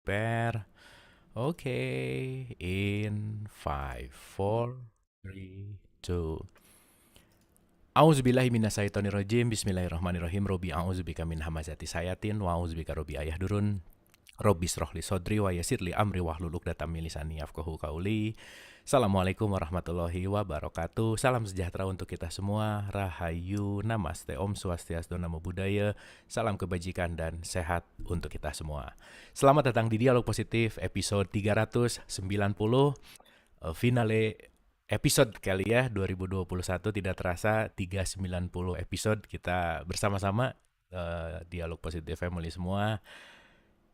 Prepare. Okay, in 5, 4, 3, 2. A'udzubillahi minasyaitonirrajim. Bismillahirrahmanirrahim. Robi a'udzubika min hamazati sayatin wa a'udzubika robi ayah durun. Robi srohli sodri wa yasirli amri wahlul 'uqdatam min lisani yafqahu qauli. Assalamualaikum warahmatullahi wabarakatuh. Salam sejahtera untuk kita semua. Rahayu, namaste, Om Swastiastu, Namo Buddhaya. Salam kebajikan dan sehat untuk kita semua. Selamat datang di Dialog Positif episode 390. Finale episode kali ya, 2021 tidak terasa 390 episode kita bersama-sama, Dialog Positif Family semua.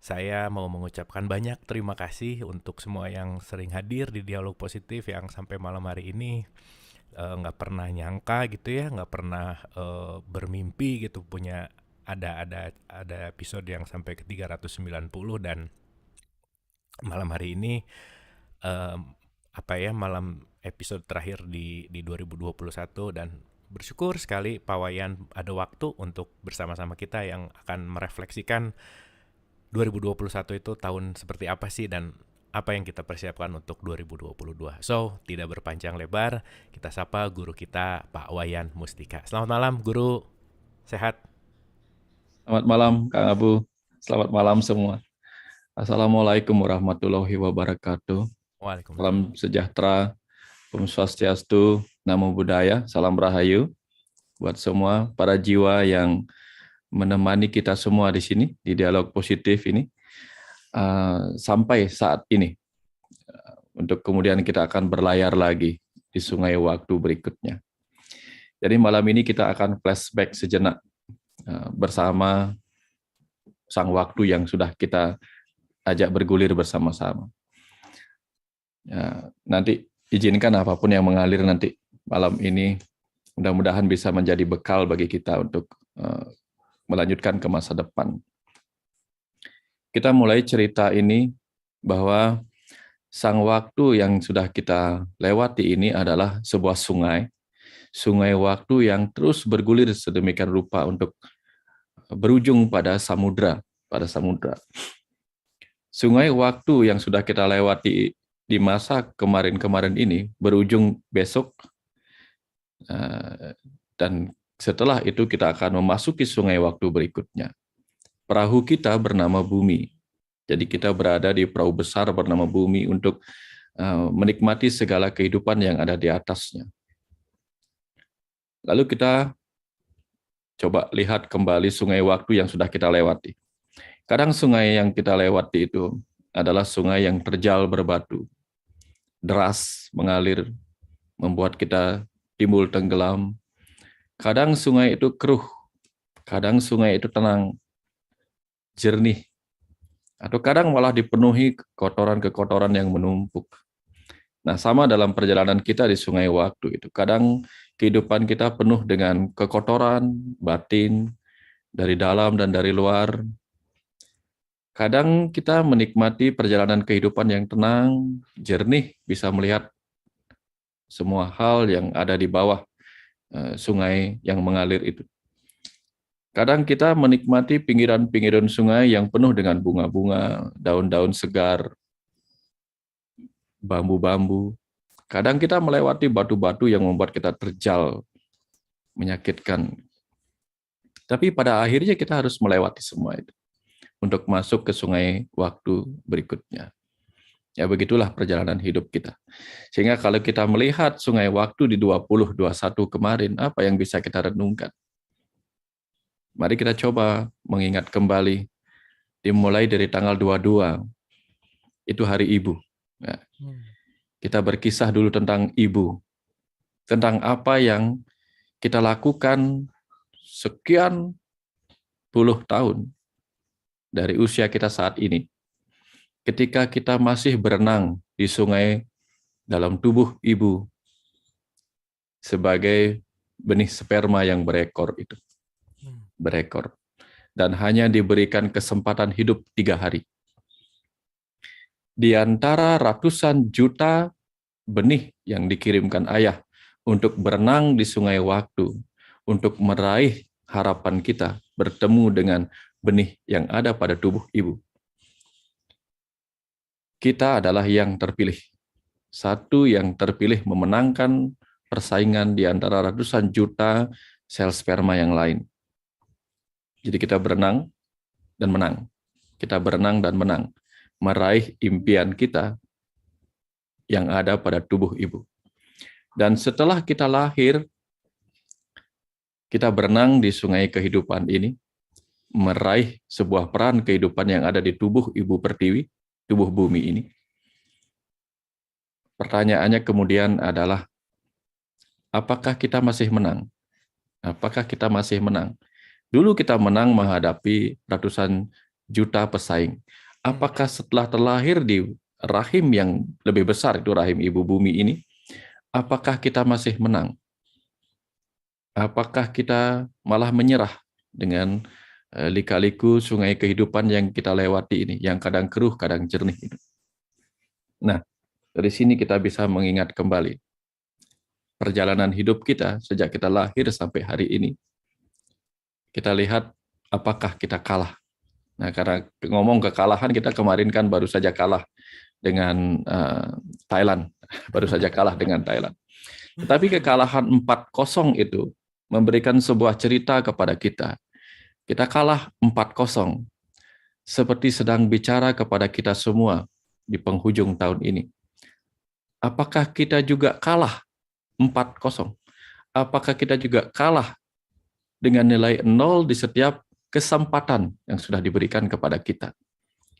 Saya mau mengucapkan banyak terima kasih untuk semua yang sering hadir di Dialog Positif yang sampai malam hari ini nggak pernah nyangka gitu ya, nggak pernah bermimpi gitu punya ada episode yang sampai ke 390 dan malam hari ini malam episode terakhir di 2021 dan bersyukur sekali Pak Wayan ada waktu untuk bersama-sama kita yang akan merefleksikan 2021 itu tahun seperti apa sih dan apa yang kita persiapkan untuk 2022. So, tidak berpanjang lebar, kita sapa guru kita Pak Wayan Mustika. Selamat malam Guru, sehat? Selamat malam, Kang Abu. Selamat malam semua. Assalamualaikum warahmatullahi wabarakatuh. Waalaikumsalam. Salam sejahtera, Om Swastiastu, Namo Buddhaya, salam rahayu buat semua para jiwa yang menemani kita semua di sini, di Dialog Positif ini, sampai saat ini. Untuk kemudian kita akan berlayar lagi di sungai waktu berikutnya. Jadi malam ini kita akan flashback sejenak bersama sang waktu yang sudah kita ajak bergulir bersama-sama. Ya, nanti izinkan apapun yang mengalir nanti malam ini, mudah-mudahan bisa menjadi bekal bagi kita untuk melanjutkan ke masa depan. Kita mulai cerita ini bahwa sang waktu yang sudah kita lewati ini adalah sebuah sungai waktu yang terus bergulir sedemikian rupa untuk berujung pada samudra. Sungai waktu yang sudah kita lewati di masa kemarin-kemarin ini berujung besok, dan setelah itu kita akan memasuki sungai waktu berikutnya. Perahu kita bernama bumi. Jadi kita berada di perahu besar bernama bumi untuk menikmati segala kehidupan yang ada di atasnya. Lalu kita coba lihat kembali sungai waktu yang sudah kita lewati. Kadang sungai yang kita lewati itu adalah sungai yang terjal berbatu, deras mengalir, membuat kita timbul tenggelam. Kadang sungai itu keruh, kadang sungai itu tenang, jernih, atau kadang malah dipenuhi kekotoran-kekotoran yang menumpuk. Nah, sama dalam perjalanan kita di sungai waktu itu. Kadang kehidupan kita penuh dengan kekotoran batin dari dalam dan dari luar. Kadang kita menikmati perjalanan kehidupan yang tenang, jernih, bisa melihat semua hal yang ada di bawah sungai yang mengalir itu. Kadang kita menikmati pinggiran-pinggiran sungai yang penuh dengan bunga-bunga, daun-daun segar, bambu-bambu. Kadang kita melewati batu-batu yang membuat kita terjal, menyakitkan. Tapi pada akhirnya kita harus melewati semua itu untuk masuk ke sungai waktu berikutnya. Ya begitulah perjalanan hidup kita. Sehingga kalau kita melihat sungai waktu di 2021 kemarin, apa yang bisa kita renungkan? Mari kita coba mengingat kembali, dimulai dari tanggal 22, itu hari ibu. Ya. Kita berkisah dulu tentang ibu, tentang apa yang kita lakukan sekian puluh tahun dari usia kita saat ini, ketika kita masih berenang di sungai dalam tubuh ibu sebagai benih sperma yang berekor itu. Berekor. Dan hanya diberikan kesempatan hidup 3 hari. Di antara ratusan juta benih yang dikirimkan ayah untuk berenang di sungai waktu, untuk meraih harapan kita bertemu dengan benih yang ada pada tubuh ibu. kita adalah yang terpilih. Satu yang terpilih memenangkan persaingan di antara ratusan juta sel sperma yang lain. Jadi kita berenang dan menang. Kita berenang dan menang. Meraih impian kita yang ada pada tubuh ibu. Dan setelah kita lahir, kita berenang di sungai kehidupan ini, meraih sebuah peran kehidupan yang ada di tubuh ibu pertiwi, tubuh bumi ini. Pertanyaannya kemudian adalah, apakah kita masih menang? Apakah kita masih menang? Dulu kita menang menghadapi ratusan juta pesaing. Apakah setelah terlahir di rahim yang lebih besar, itu rahim ibu bumi ini, apakah kita masih menang? Apakah kita malah menyerah dengan lika-liku sungai kehidupan yang kita lewati ini, yang kadang keruh, kadang jernih ini? Nah, dari sini kita bisa mengingat kembali perjalanan hidup kita sejak kita lahir sampai hari ini. Kita lihat apakah kita kalah. Nah, karena ngomong kekalahan, kita kemarin kan baru saja kalah dengan Thailand. Baru saja kalah dengan Thailand. Tetapi kekalahan 4-0 itu memberikan sebuah cerita kepada kita. Kita kalah 4-0. Seperti sedang bicara kepada kita semua di penghujung tahun ini. Apakah kita juga kalah 4-0? Apakah kita juga kalah dengan nilai 0 di setiap kesempatan yang sudah diberikan kepada kita?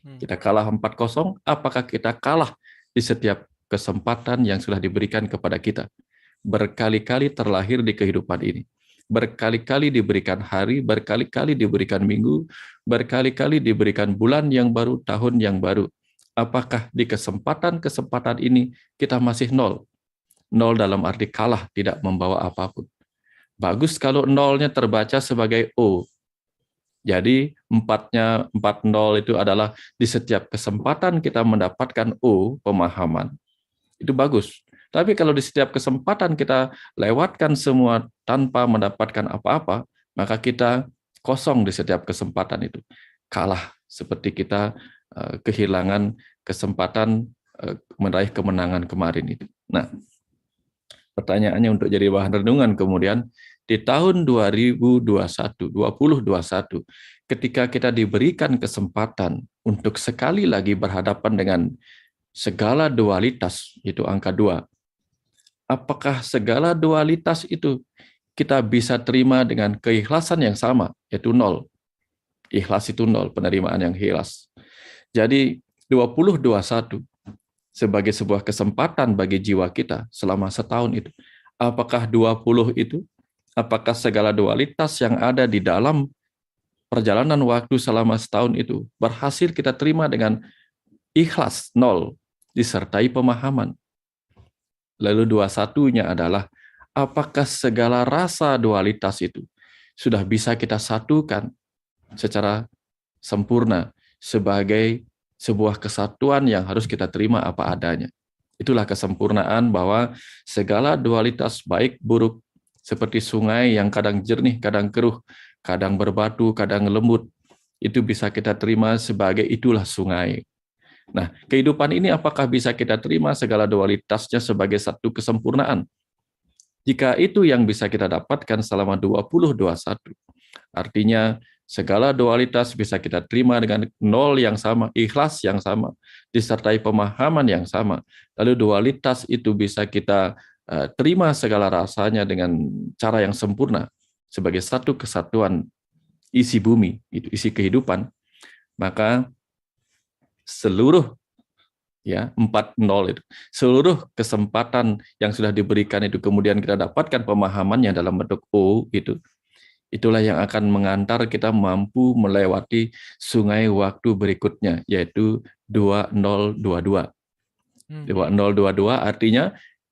Kita kalah 4-0, apakah kita kalah di setiap kesempatan yang sudah diberikan kepada kita? Berkali-kali terlahir di kehidupan ini. Berkali-kali diberikan hari, berkali-kali diberikan minggu, berkali-kali diberikan bulan yang baru, tahun yang baru. Apakah di kesempatan-kesempatan ini kita masih 0? 0 dalam arti kalah, tidak membawa apapun. Bagus kalau 0-nya terbaca sebagai O. Jadi 4-0 itu adalah di setiap kesempatan kita mendapatkan O, pemahaman. Itu bagus. Tapi kalau di setiap kesempatan kita lewatkan semua tanpa mendapatkan apa-apa, maka kita kosong di setiap kesempatan itu. Kalah, seperti kita kehilangan kesempatan meraih kemenangan kemarin itu. Nah, pertanyaannya untuk jadi bahan renungan kemudian, di tahun 2021, ketika kita diberikan kesempatan untuk sekali lagi berhadapan dengan segala dualitas, itu angka 2. Apakah segala dualitas itu kita bisa terima dengan keikhlasan yang sama, yaitu 0. Ikhlas itu 0, penerimaan yang ikhlas. Jadi 2021 sebagai sebuah kesempatan bagi jiwa kita selama setahun itu. Apakah 20 itu? Apakah segala dualitas yang ada di dalam perjalanan waktu selama setahun itu berhasil kita terima dengan ikhlas 0, disertai pemahaman? Lalu 21-nya adalah, apakah segala rasa dualitas itu sudah bisa kita satukan secara sempurna sebagai sebuah kesatuan yang harus kita terima apa adanya? Itulah kesempurnaan bahwa segala dualitas baik buruk, seperti sungai yang kadang jernih, kadang keruh, kadang berbatu, kadang lembut, itu bisa kita terima sebagai itulah sungai. Nah, kehidupan ini apakah bisa kita terima segala dualitasnya sebagai satu kesempurnaan? Jika itu yang bisa kita dapatkan selama 2021, artinya segala dualitas bisa kita terima dengan 0 yang sama, ikhlas yang sama, disertai pemahaman yang sama. Lalu dualitas itu bisa kita terima segala rasanya dengan cara yang sempurna sebagai satu kesatuan isi bumi, itu isi kehidupan. Maka seluruh 4-0 itu, seluruh kesempatan yang sudah diberikan itu kemudian kita dapatkan pemahamannya dalam bentuk O, itulah yang akan mengantar kita mampu melewati sungai waktu berikutnya, yaitu 2022. 2022 artinya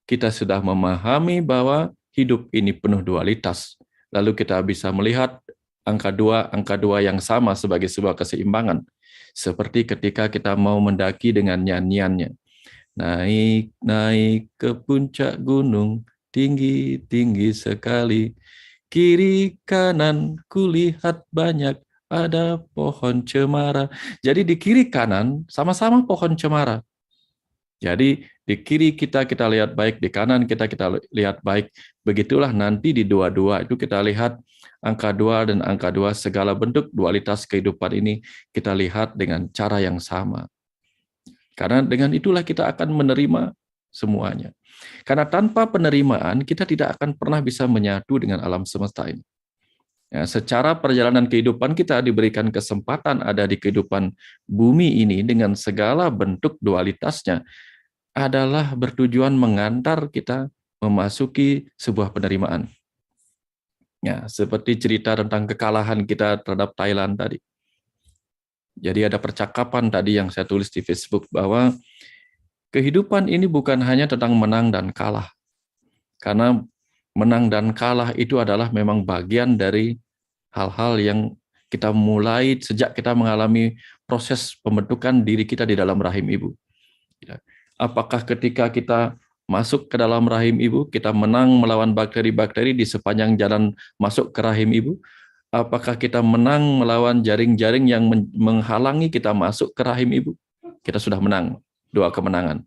kita sudah memahami bahwa hidup ini penuh dualitas. Lalu kita bisa melihat angka 2 yang sama sebagai sebuah keseimbangan. Seperti ketika kita mau mendaki dengan nyanyiannya. Naik, naik ke puncak gunung, tinggi-tinggi sekali. Kiri kanan kulihat banyak ada pohon cemara. Jadi di kiri kanan sama-sama pohon cemara. Jadi di kiri kita lihat baik, di kanan kita lihat baik. Begitulah nanti di dua-dua itu kita lihat angka 2 dan angka 2, segala bentuk dualitas kehidupan ini kita lihat dengan cara yang sama. Karena dengan itulah kita akan menerima semuanya. Karena tanpa penerimaan kita tidak akan pernah bisa menyatu dengan alam semesta ini. Ya, secara perjalanan kehidupan kita diberikan kesempatan ada di kehidupan bumi ini dengan segala bentuk dualitasnya adalah bertujuan mengantar kita memasuki sebuah penerimaan. Ya, seperti cerita tentang kekalahan kita terhadap Thailand tadi. Jadi ada percakapan tadi yang saya tulis di Facebook bahwa kehidupan ini bukan hanya tentang menang dan kalah. Karena menang dan kalah itu adalah memang bagian dari hal-hal yang kita mulai sejak kita mengalami proses pembentukan diri kita di dalam rahim ibu. Apakah ketika kita masuk ke dalam rahim ibu, kita menang melawan bakteri-bakteri di sepanjang jalan masuk ke rahim ibu? Apakah kita menang melawan jaring-jaring yang menghalangi kita masuk ke rahim ibu? Kita sudah menang, 2 kemenangan.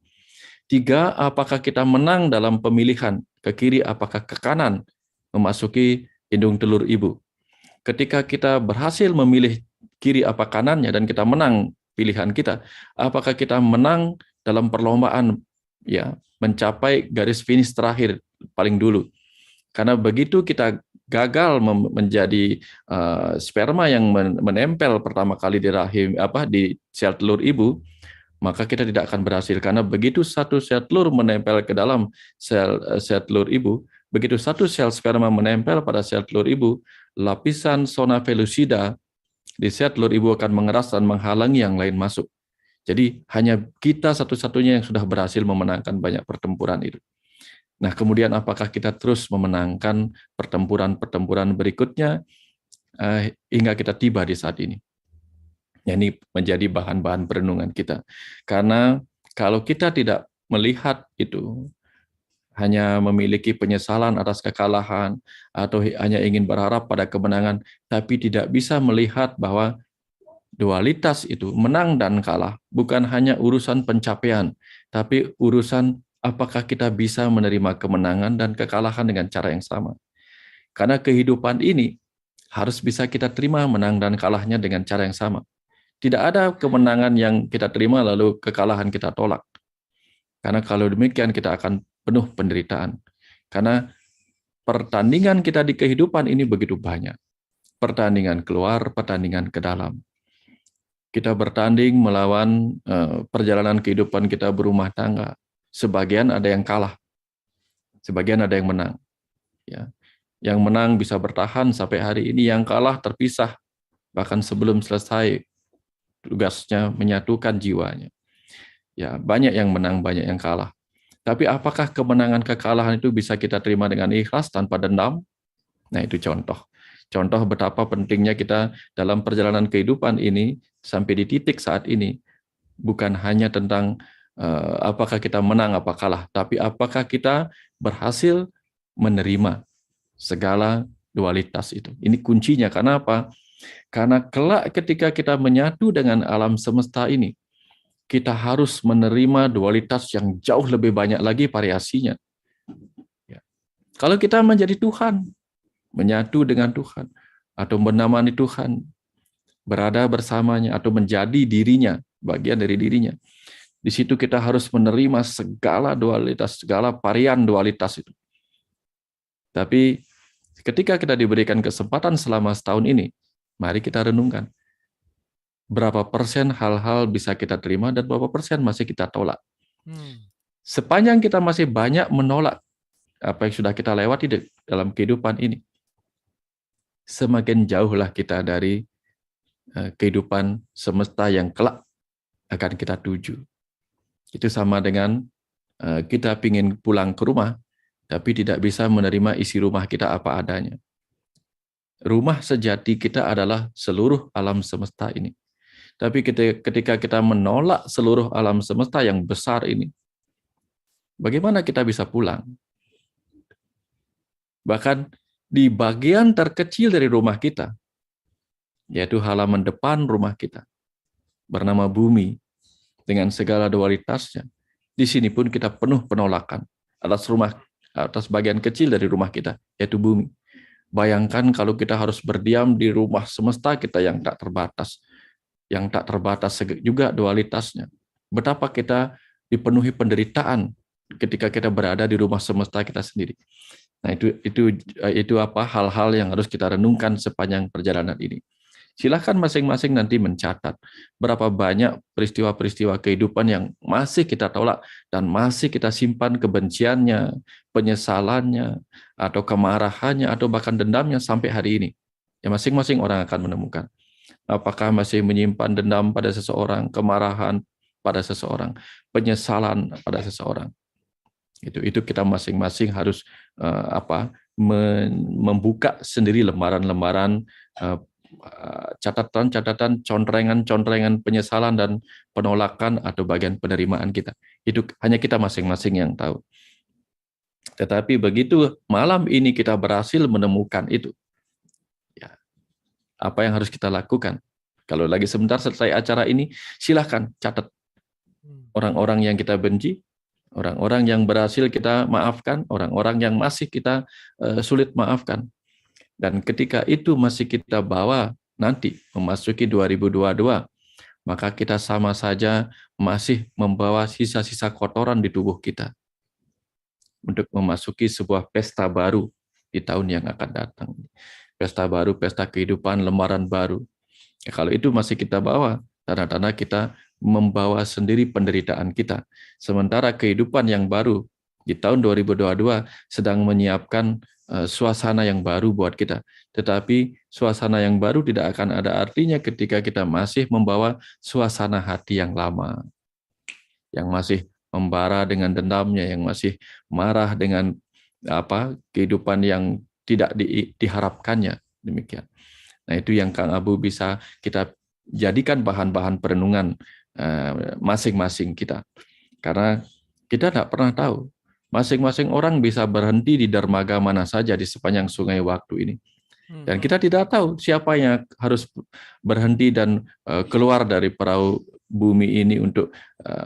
3, apakah kita menang dalam pemilihan ke kiri, apakah ke kanan memasuki indung telur ibu? Ketika kita berhasil memilih kiri apa kanannya dan kita menang pilihan kita, apakah kita menang dalam perlombaan ya mencapai garis finish terakhir paling dulu? Karena begitu kita gagal menjadi sperma yang menempel pertama kali di rahim di sel telur ibu, maka kita tidak akan berhasil. Karena begitu satu sel telur menempel ke dalam sel telur ibu, begitu satu sel sperma menempel pada sel telur ibu, lapisan zona pellucida di sel telur ibu akan mengeras dan menghalangi yang lain masuk. Jadi hanya kita satu-satunya yang sudah berhasil memenangkan banyak pertempuran itu. Nah, kemudian apakah kita terus memenangkan pertempuran-pertempuran berikutnya hingga kita tiba di saat ini? Ya, ini menjadi bahan-bahan perenungan kita. Karena kalau kita tidak melihat itu, hanya memiliki penyesalan atas kekalahan, atau hanya ingin berharap pada kemenangan, tapi tidak bisa melihat bahwa dualitas itu, menang dan kalah, bukan hanya urusan pencapaian, tapi urusan apakah kita bisa menerima kemenangan dan kekalahan dengan cara yang sama. Karena kehidupan ini harus bisa kita terima menang dan kalahnya dengan cara yang sama. Tidak ada kemenangan yang kita terima lalu kekalahan kita tolak. Karena kalau demikian kita akan penuh penderitaan. Karena pertandingan kita di kehidupan ini begitu banyak. Pertandingan keluar, pertandingan ke dalam. Kita bertanding melawan perjalanan kehidupan kita berumah tangga. Sebagian ada yang kalah, sebagian ada yang menang. Ya. Yang menang bisa bertahan sampai hari ini, yang kalah terpisah, bahkan sebelum selesai tugasnya menyatukan jiwanya. Ya, banyak yang menang, banyak yang kalah. Tapi apakah kemenangan kekalahan itu bisa kita terima dengan ikhlas tanpa dendam? Nah, itu contoh. Contoh betapa pentingnya kita dalam perjalanan kehidupan ini sampai di titik saat ini. Bukan hanya tentang apakah kita menang apa kalah, tapi apakah kita berhasil menerima segala dualitas itu. Ini kuncinya. Karena apa? Karena kelak ketika kita menyatu dengan alam semesta ini, kita harus menerima dualitas yang jauh lebih banyak lagi variasinya. Ya. Kalau kita menjadi Tuhan, menyatu dengan Tuhan, atau menemani Tuhan, berada bersamanya, atau menjadi dirinya, bagian dari dirinya, di situ kita harus menerima segala dualitas, segala varian dualitas itu. Tapi ketika kita diberikan kesempatan selama setahun ini, mari kita renungkan. Berapa persen hal-hal bisa kita terima dan berapa persen masih kita tolak. Sepanjang kita masih banyak menolak apa yang sudah kita lewati dalam kehidupan ini, semakin jauhlah kita dari kehidupan semesta yang kelak akan kita tuju. Itu sama dengan kita ingin pulang ke rumah, tapi tidak bisa menerima isi rumah kita apa adanya. Rumah sejati kita adalah seluruh alam semesta ini. Tapi ketika kita menolak seluruh alam semesta yang besar ini, bagaimana kita bisa pulang? Bahkan di bagian terkecil dari rumah kita, yaitu halaman depan rumah kita, bernama bumi, dengan segala dualitasnya, Di sini pun kita penuh penolakan atas bagian kecil dari rumah kita, yaitu bumi. Bayangkan kalau kita harus berdiam di rumah semesta kita yang tak terbatas, juga dualitasnya. Betapa kita dipenuhi penderitaan ketika kita berada di rumah semesta kita sendiri. Nah, itu apa hal-hal yang harus kita renungkan sepanjang perjalanan ini. Silahkan masing-masing nanti mencatat berapa banyak peristiwa-peristiwa kehidupan yang masih kita tolak dan masih kita simpan kebenciannya, penyesalannya, atau kemarahannya, atau bahkan dendamnya sampai hari ini. Ya, masing-masing orang akan menemukan. Apakah masih menyimpan dendam pada seseorang, kemarahan pada seseorang, penyesalan pada seseorang. Itu kita masing-masing harus membuka sendiri lembaran-lembaran catatan-catatan, contorengan penyesalan dan penolakan atau bagian penerimaan kita. Itu hanya kita masing-masing yang tahu. Tetapi begitu malam ini kita berhasil menemukan itu, ya, apa yang harus kita lakukan? Kalau lagi sebentar selesai acara ini, silahkan catat orang-orang yang kita benci, orang-orang yang berhasil kita maafkan, orang-orang yang masih kita sulit maafkan. Dan ketika itu masih kita bawa nanti memasuki 2022, maka kita sama saja masih membawa sisa-sisa kotoran di tubuh kita untuk memasuki sebuah pesta baru di tahun yang akan datang. Pesta baru, pesta kehidupan, lembaran baru. Ya, kalau itu masih kita bawa, tanda-tanda kita membawa sendiri penderitaan kita. Sementara kehidupan yang baru di tahun 2022 sedang menyiapkan suasana yang baru buat kita. Tetapi suasana yang baru tidak akan ada artinya ketika kita masih membawa suasana hati yang lama, yang masih membara dengan dendamnya, yang masih marah dengan kehidupan yang tidak diharapkannya. Demikian. Nah, itu yang Kang Abu bisa kita jadikan bahan-bahan perenungan masing-masing kita. Karena kita tidak pernah tahu. Masing-masing orang bisa berhenti di dermaga mana saja di sepanjang sungai waktu ini. Dan kita tidak tahu siapa yang harus berhenti dan keluar dari perahu bumi ini untuk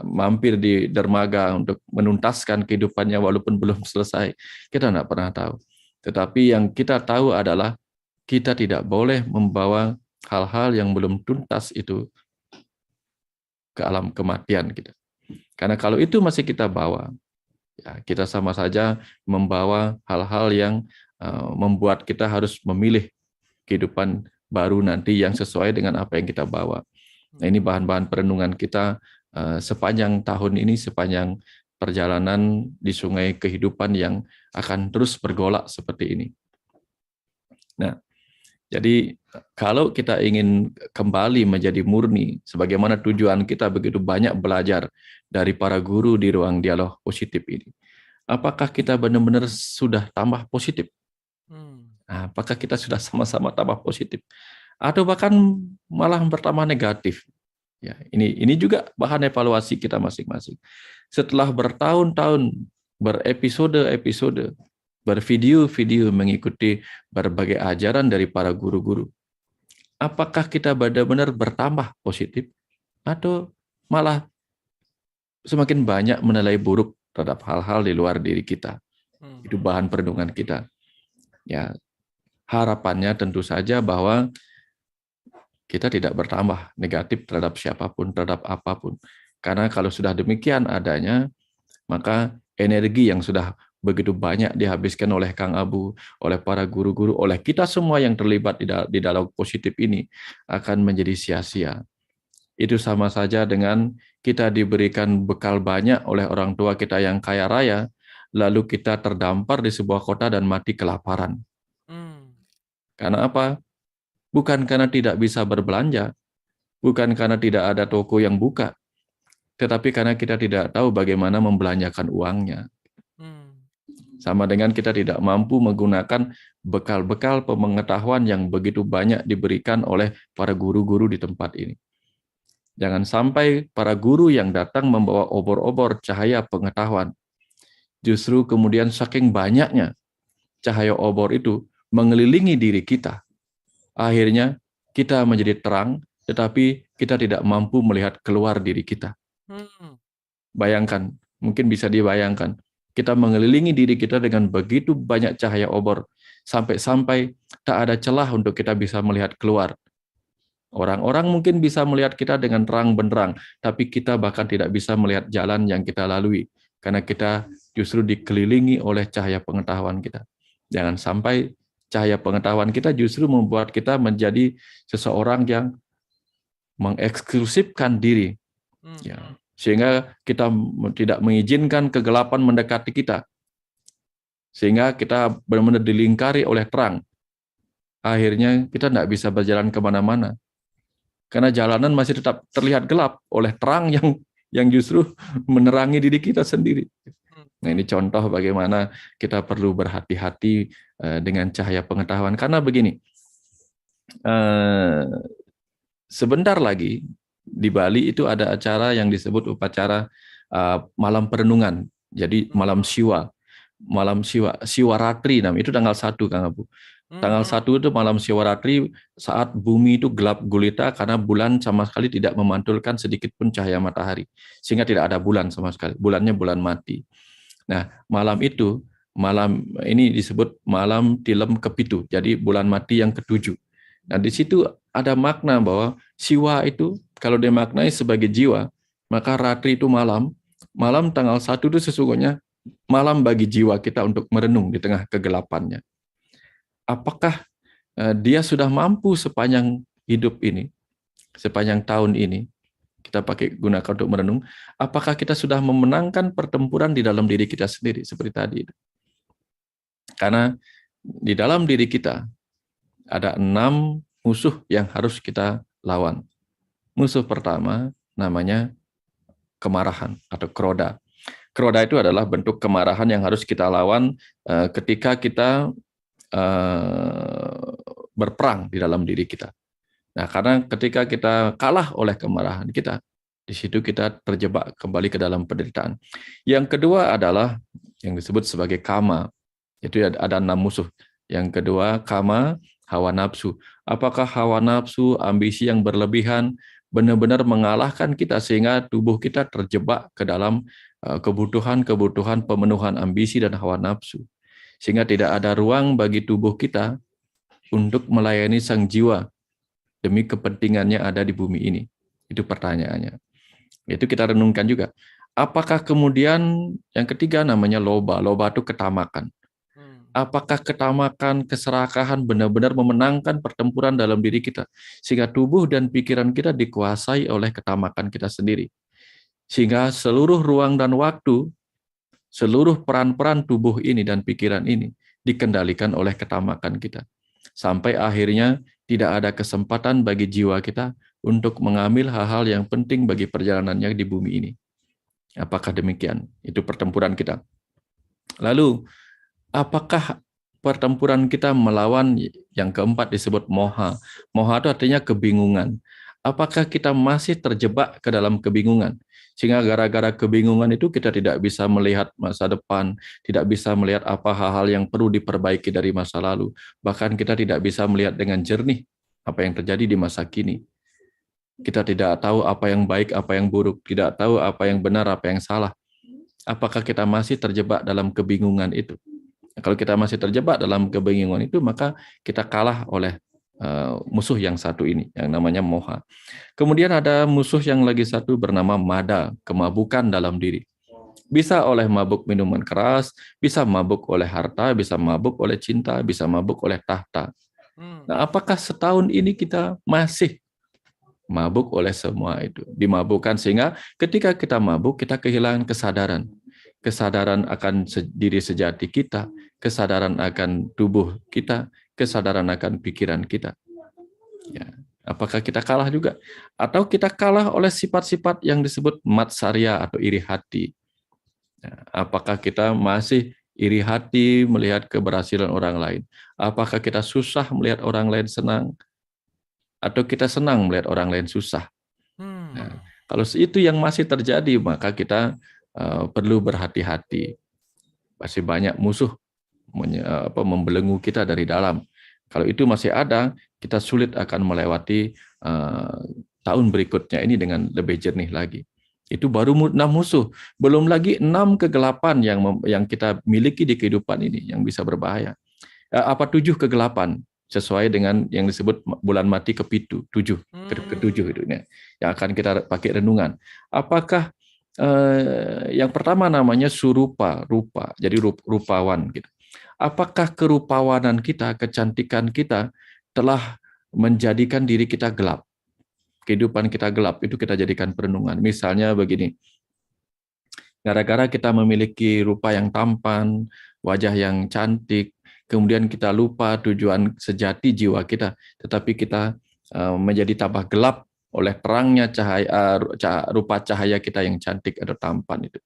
mampir di dermaga untuk menuntaskan kehidupannya walaupun belum selesai. Kita tidak pernah tahu. Tetapi yang kita tahu adalah kita tidak boleh membawa hal-hal yang belum tuntas itu ke alam kematian kita. Karena kalau itu masih kita bawa, ya kita sama saja membawa hal-hal yang membuat kita harus memilih kehidupan baru nanti yang sesuai dengan apa yang kita bawa. Nah, ini bahan-bahan perenungan kita sepanjang tahun ini, sepanjang perjalanan di sungai kehidupan yang akan terus bergolak seperti ini. Nah, jadi kalau kita ingin kembali menjadi murni, sebagaimana tujuan kita begitu banyak belajar dari para guru di ruang dialog positif ini, apakah kita benar-benar sudah tambah positif? Nah, apakah kita sudah sama-sama tambah positif? Atau bahkan malah bertambah negatif? Ya, ini juga bahan evaluasi kita masing-masing. Setelah bertahun-tahun, berepisode-episode, bervideo-video mengikuti berbagai ajaran dari para guru-guru, apakah kita benar-benar bertambah positif atau malah semakin banyak menilai buruk terhadap hal-hal di luar diri kita? Itu bahan perenungan kita. Ya, harapannya tentu saja bahwa kita tidak bertambah negatif terhadap siapapun, terhadap apapun. Karena kalau sudah demikian adanya, maka energi yang sudah begitu banyak dihabiskan oleh Kang Abu, oleh para guru-guru, oleh kita semua yang terlibat di dialog positif ini akan menjadi sia-sia. Itu sama saja dengan kita diberikan bekal banyak oleh orang tua kita yang kaya raya, lalu kita terdampar di sebuah kota dan mati kelaparan. Karena apa? Bukan karena tidak bisa berbelanja, bukan karena tidak ada toko yang buka, tetapi karena kita tidak tahu bagaimana membelanjakan uangnya. Sama dengan kita tidak mampu menggunakan bekal-bekal pengetahuan yang begitu banyak diberikan oleh para guru-guru di tempat ini. Jangan sampai para guru yang datang membawa obor-obor cahaya pengetahuan, justru kemudian saking banyaknya cahaya obor itu mengelilingi diri kita. Akhirnya kita menjadi terang, tetapi kita tidak mampu melihat keluar diri kita. Bayangkan, Mungkin bisa dibayangkan, kita mengelilingi diri kita dengan begitu banyak cahaya obor, sampai-sampai tak ada celah untuk kita bisa melihat keluar. Orang-orang mungkin bisa melihat kita dengan terang benderang, tapi kita bahkan tidak bisa melihat jalan yang kita lalui, karena kita justru dikelilingi oleh cahaya pengetahuan kita. Jangan sampai cahaya pengetahuan kita justru membuat kita menjadi seseorang yang mengeksklusifkan diri, ya, sehingga kita tidak mengizinkan kegelapan mendekati kita, sehingga kita benar-benar dilingkari oleh terang. Akhirnya kita tidak bisa berjalan kemana-mana, karena jalanan masih tetap terlihat gelap oleh terang yang justru menerangi diri kita sendiri. Nah, ini contoh bagaimana kita perlu berhati-hati dengan cahaya pengetahuan. Karena begini, sebentar lagi di Bali itu ada acara yang disebut upacara malam perenungan. Jadi malam Siwaratri namanya, itu tanggal 1, Kang Abu. Tanggal 1 itu malam Siwaratri, saat bumi itu gelap gulita karena bulan sama sekali tidak memantulkan sedikit pun cahaya matahari. Sehingga tidak ada bulan sama sekali. Bulannya bulan mati. Nah, malam ini disebut malam tilem kepitu. Jadi bulan mati yang ketujuh. Nah, di situ ada makna bahwa siwa itu kalau dimaknai sebagai jiwa, maka ratri itu malam. Malam tanggal 1 itu sesungguhnya malam bagi jiwa kita untuk merenung di tengah kegelapannya. Apakah dia sudah mampu sepanjang hidup ini, sepanjang tahun ini, kita gunakan untuk merenung, apakah kita sudah memenangkan pertempuran di dalam diri kita sendiri, seperti tadi. Karena di dalam diri kita ada 6 musuh yang harus kita lawan. Musuh pertama namanya kemarahan atau kroda. Kroda itu adalah bentuk kemarahan yang harus kita lawan ketika kita berperang di dalam diri kita. Nah, karena ketika kita kalah oleh kemarahan kita, di situ kita terjebak kembali ke dalam penderitaan. Yang kedua adalah yang disebut sebagai kama. Itu ada 6 musuh. Yang kedua, kama, hawa nafsu. Apakah hawa nafsu, ambisi yang berlebihan, benar-benar mengalahkan kita sehingga tubuh kita terjebak ke dalam kebutuhan-kebutuhan pemenuhan ambisi dan hawa nafsu. Sehingga tidak ada ruang bagi tubuh kita untuk melayani sang jiwa demi kepentingannya ada di bumi ini. Itu pertanyaannya. Itu kita renungkan juga. Apakah kemudian yang ketiga namanya loba. Loba itu ketamakan. Apakah ketamakan, keserakahan benar-benar memenangkan pertempuran dalam diri kita, sehingga tubuh dan pikiran kita dikuasai oleh ketamakan kita sendiri, sehingga seluruh ruang dan waktu, seluruh peran-peran tubuh ini dan pikiran ini dikendalikan oleh ketamakan kita, sampai akhirnya tidak ada kesempatan bagi jiwa kita untuk mengambil hal-hal yang penting bagi perjalanannya di bumi ini. Apakah demikian? Itu pertempuran kita. Lalu apakah pertempuran kita melawan yang keempat disebut moha? Moha itu artinya kebingungan. Apakah kita masih terjebak ke dalam kebingungan? Sehingga gara-gara kebingungan itu kita tidak bisa melihat masa depan, tidak bisa melihat apa hal-hal yang perlu diperbaiki dari masa lalu. Bahkan kita tidak bisa melihat dengan jernih apa yang terjadi di masa kini. Kita tidak tahu apa yang baik, apa yang buruk, tidak tahu apa yang benar, apa yang salah. Apakah kita masih terjebak dalam kebingungan itu? Kalau kita masih terjebak dalam kebingungan itu, maka kita kalah oleh musuh yang satu ini, yang namanya moha. Kemudian ada musuh yang lagi satu bernama mada, kemabukan dalam diri. Bisa oleh mabuk minuman keras, bisa mabuk oleh harta, bisa mabuk oleh cinta, bisa mabuk oleh tahta. Nah, apakah setahun ini kita masih mabuk oleh semua itu? Dimabukkan sehingga ketika kita mabuk, kita kehilangan kesadaran. Kesadaran akan diri sejati kita, kesadaran akan tubuh kita, kesadaran akan pikiran kita. Ya. Apakah kita kalah juga? Atau kita kalah oleh sifat-sifat yang disebut matsarya atau iri hati? Ya. Apakah kita masih iri hati melihat keberhasilan orang lain? Apakah kita susah melihat orang lain senang? Atau kita senang melihat orang lain susah? Nah, kalau itu yang masih terjadi, maka kita perlu berhati-hati. Masih banyak musuh membelenggu kita dari dalam. Kalau itu masih ada, kita sulit akan melewati tahun berikutnya ini dengan lebih jernih lagi. Itu baru 6 musuh. Belum lagi 6 kegelapan yang kita miliki di kehidupan ini yang bisa berbahaya. Apa 7 kegelapan sesuai dengan yang disebut bulan mati kepitu, 7 ketujuh itu yang akan kita pakai renungan. Apakah yang pertama namanya surupa, rupa, jadi rupawan gitu. Apakah kerupawanan kita, kecantikan kita telah menjadikan diri kita gelap? Kehidupan kita gelap, itu kita jadikan perenungan. Misalnya begini, gara-gara kita memiliki rupa yang tampan, wajah yang cantik, kemudian kita lupa tujuan sejati jiwa kita, tetapi kita menjadi tambah gelap oleh terangnya rupa cahaya kita yang cantik atau tampan itu.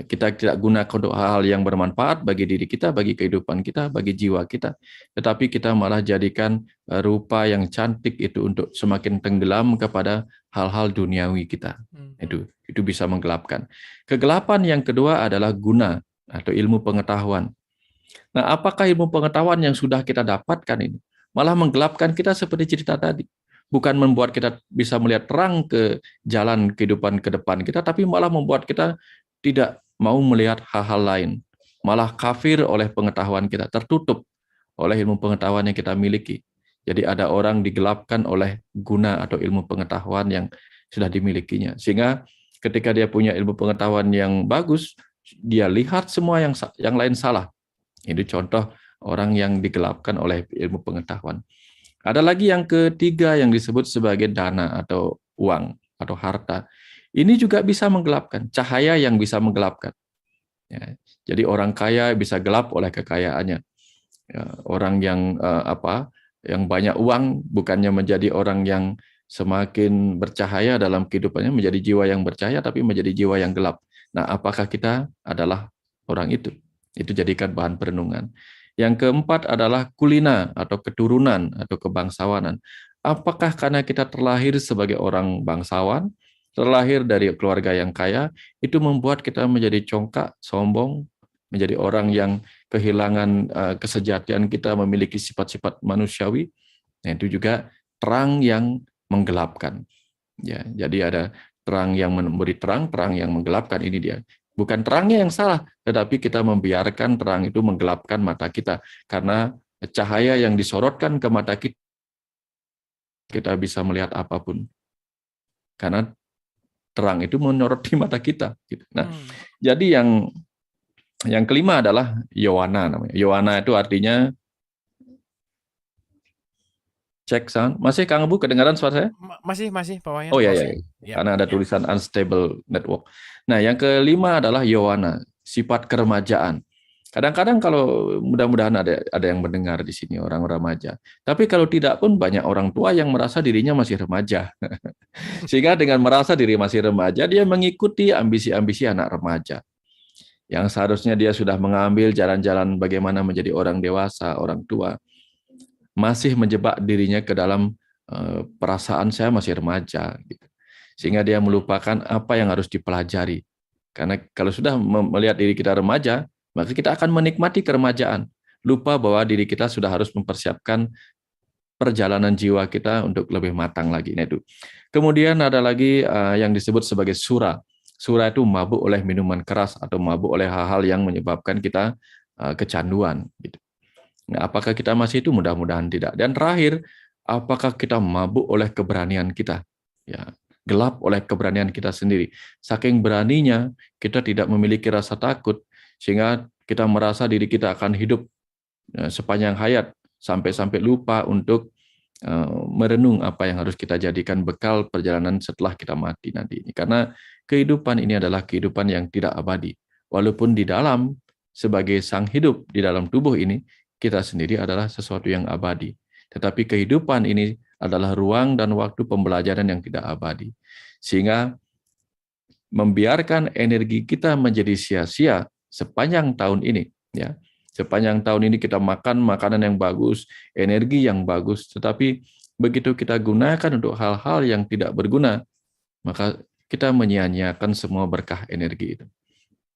Kita tidak gunakan untuk hal-hal yang bermanfaat bagi diri kita, bagi kehidupan kita, bagi jiwa kita, tetapi kita malah jadikan rupa yang cantik itu untuk semakin tenggelam kepada hal-hal duniawi kita. Itu bisa menggelapkan. Kegelapan yang kedua adalah guna atau ilmu pengetahuan. Nah, apakah ilmu pengetahuan yang sudah kita dapatkan ini malah menggelapkan kita seperti cerita tadi? Bukan membuat kita bisa melihat terang ke jalan kehidupan ke depan kita, tapi malah membuat kita tidak mau melihat hal-hal lain. Malah kafir oleh pengetahuan kita, tertutup oleh ilmu pengetahuan yang kita miliki. Jadi ada orang digelapkan oleh guna atau ilmu pengetahuan yang sudah dimilikinya. Sehingga ketika dia punya ilmu pengetahuan yang bagus, dia lihat semua yang lain salah. Itu contoh orang yang digelapkan oleh ilmu pengetahuan. Ada lagi yang ketiga yang disebut sebagai dana atau uang atau harta. Ini juga bisa menggelapkan, cahaya yang bisa menggelapkan. Ya, jadi orang kaya bisa gelap oleh kekayaannya. Ya, orang yang yang banyak uang bukannya menjadi orang yang semakin bercahaya dalam kehidupannya, menjadi jiwa yang bercahaya, tapi menjadi jiwa yang gelap. Nah, apakah kita adalah orang itu? Itu jadikan bahan perenungan. Yang keempat adalah kulina atau keturunan atau kebangsawanan. Apakah karena kita terlahir sebagai orang bangsawan, terlahir dari keluarga yang kaya, itu membuat kita menjadi congkak, sombong, menjadi orang yang kehilangan kesejatian kita, memiliki sifat-sifat manusiawi? Nah, itu juga terang yang menggelapkan. Ya, jadi ada terang yang memberi terang, terang yang menggelapkan, ini dia. Bukan terangnya yang salah, tetapi kita membiarkan terang itu menggelapkan mata kita. Karena cahaya yang disorotkan ke mata kita, kita bisa melihat apapun. Karena terang itu menyoroti mata kita. Nah, jadi yang kelima adalah Yowana namanya. Yowana itu artinya cek sound. Masih Kang Abu kedengaran suara saya? Masih Pak Wayan. Oh ya, ya. Ya. Karena ada tulisan unstable network. Nah, yang kelima adalah Yowana, sifat keremajaan. Kadang-kadang kalau mudah-mudahan ada yang mendengar di sini orang remaja. Tapi kalau tidak pun banyak orang tua yang merasa dirinya masih remaja. Sehingga dengan merasa diri masih remaja, dia mengikuti ambisi-ambisi anak remaja. Yang seharusnya dia sudah mengambil jalan-jalan bagaimana menjadi orang dewasa, orang tua. Masih menjebak dirinya ke dalam perasaan saya masih remaja. Gitu. Sehingga dia melupakan apa yang harus dipelajari. Karena kalau sudah melihat diri kita remaja, maka kita akan menikmati keremajaan. Lupa bahwa diri kita sudah harus mempersiapkan perjalanan jiwa kita untuk lebih matang lagi. Nah, itu. Kemudian ada lagi yang disebut sebagai sura. Sura itu mabuk oleh minuman keras atau mabuk oleh hal-hal yang menyebabkan kita kecanduan. Gitu. Nah, apakah kita masih itu? Mudah-mudahan tidak. Dan terakhir, apakah kita mabuk oleh keberanian kita? Ya, gelap oleh keberanian kita sendiri. Saking beraninya, kita tidak memiliki rasa takut, sehingga kita merasa diri kita akan hidup sepanjang hayat, sampai-sampai lupa untuk merenung apa yang harus kita jadikan bekal perjalanan setelah kita mati nanti ini. Karena kehidupan ini adalah kehidupan yang tidak abadi. Walaupun di dalam, sebagai sang hidup di dalam tubuh ini, kita sendiri adalah sesuatu yang abadi. Tetapi kehidupan ini adalah ruang dan waktu pembelajaran yang tidak abadi. Sehingga membiarkan energi kita menjadi sia-sia sepanjang tahun ini, ya. Sepanjang tahun ini kita makan makanan yang bagus, energi yang bagus, tetapi begitu kita gunakan untuk hal-hal yang tidak berguna, maka kita menyia-nyiakan semua berkah energi itu.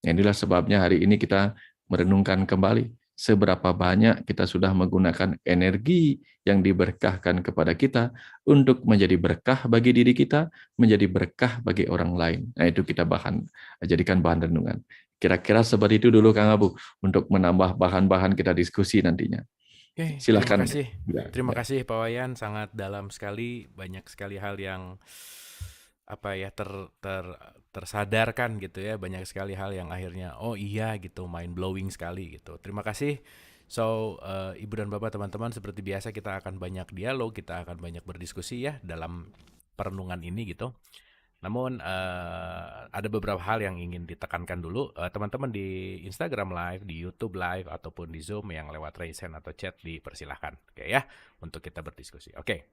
Inilah sebabnya hari ini kita merenungkan kembali seberapa banyak kita sudah menggunakan energi yang diberkahkan kepada kita untuk menjadi berkah bagi diri kita, menjadi berkah bagi orang lain. Nah, itu kita jadikan bahan renungan. Kira-kira seperti itu dulu Kang Abu, untuk menambah bahan-bahan kita diskusi nantinya. Oke, terima Silahkan. kasih. Ya, Terima ya. kasih Pak Wayan, sangat dalam sekali, banyak sekali hal yang apa ya tersadarkan gitu ya, banyak sekali hal yang akhirnya oh iya gitu, mind blowing sekali gitu. Terima kasih. So, Ibu dan Bapak, teman-teman, seperti biasa kita akan banyak dialog, kita akan banyak berdiskusi ya dalam perenungan ini gitu. Namun ada beberapa hal yang ingin ditekankan dulu. Teman-teman di Instagram Live, di YouTube Live, ataupun di Zoom yang lewat raise hand atau chat dipersilahkan. Oke ya, untuk kita berdiskusi. Oke.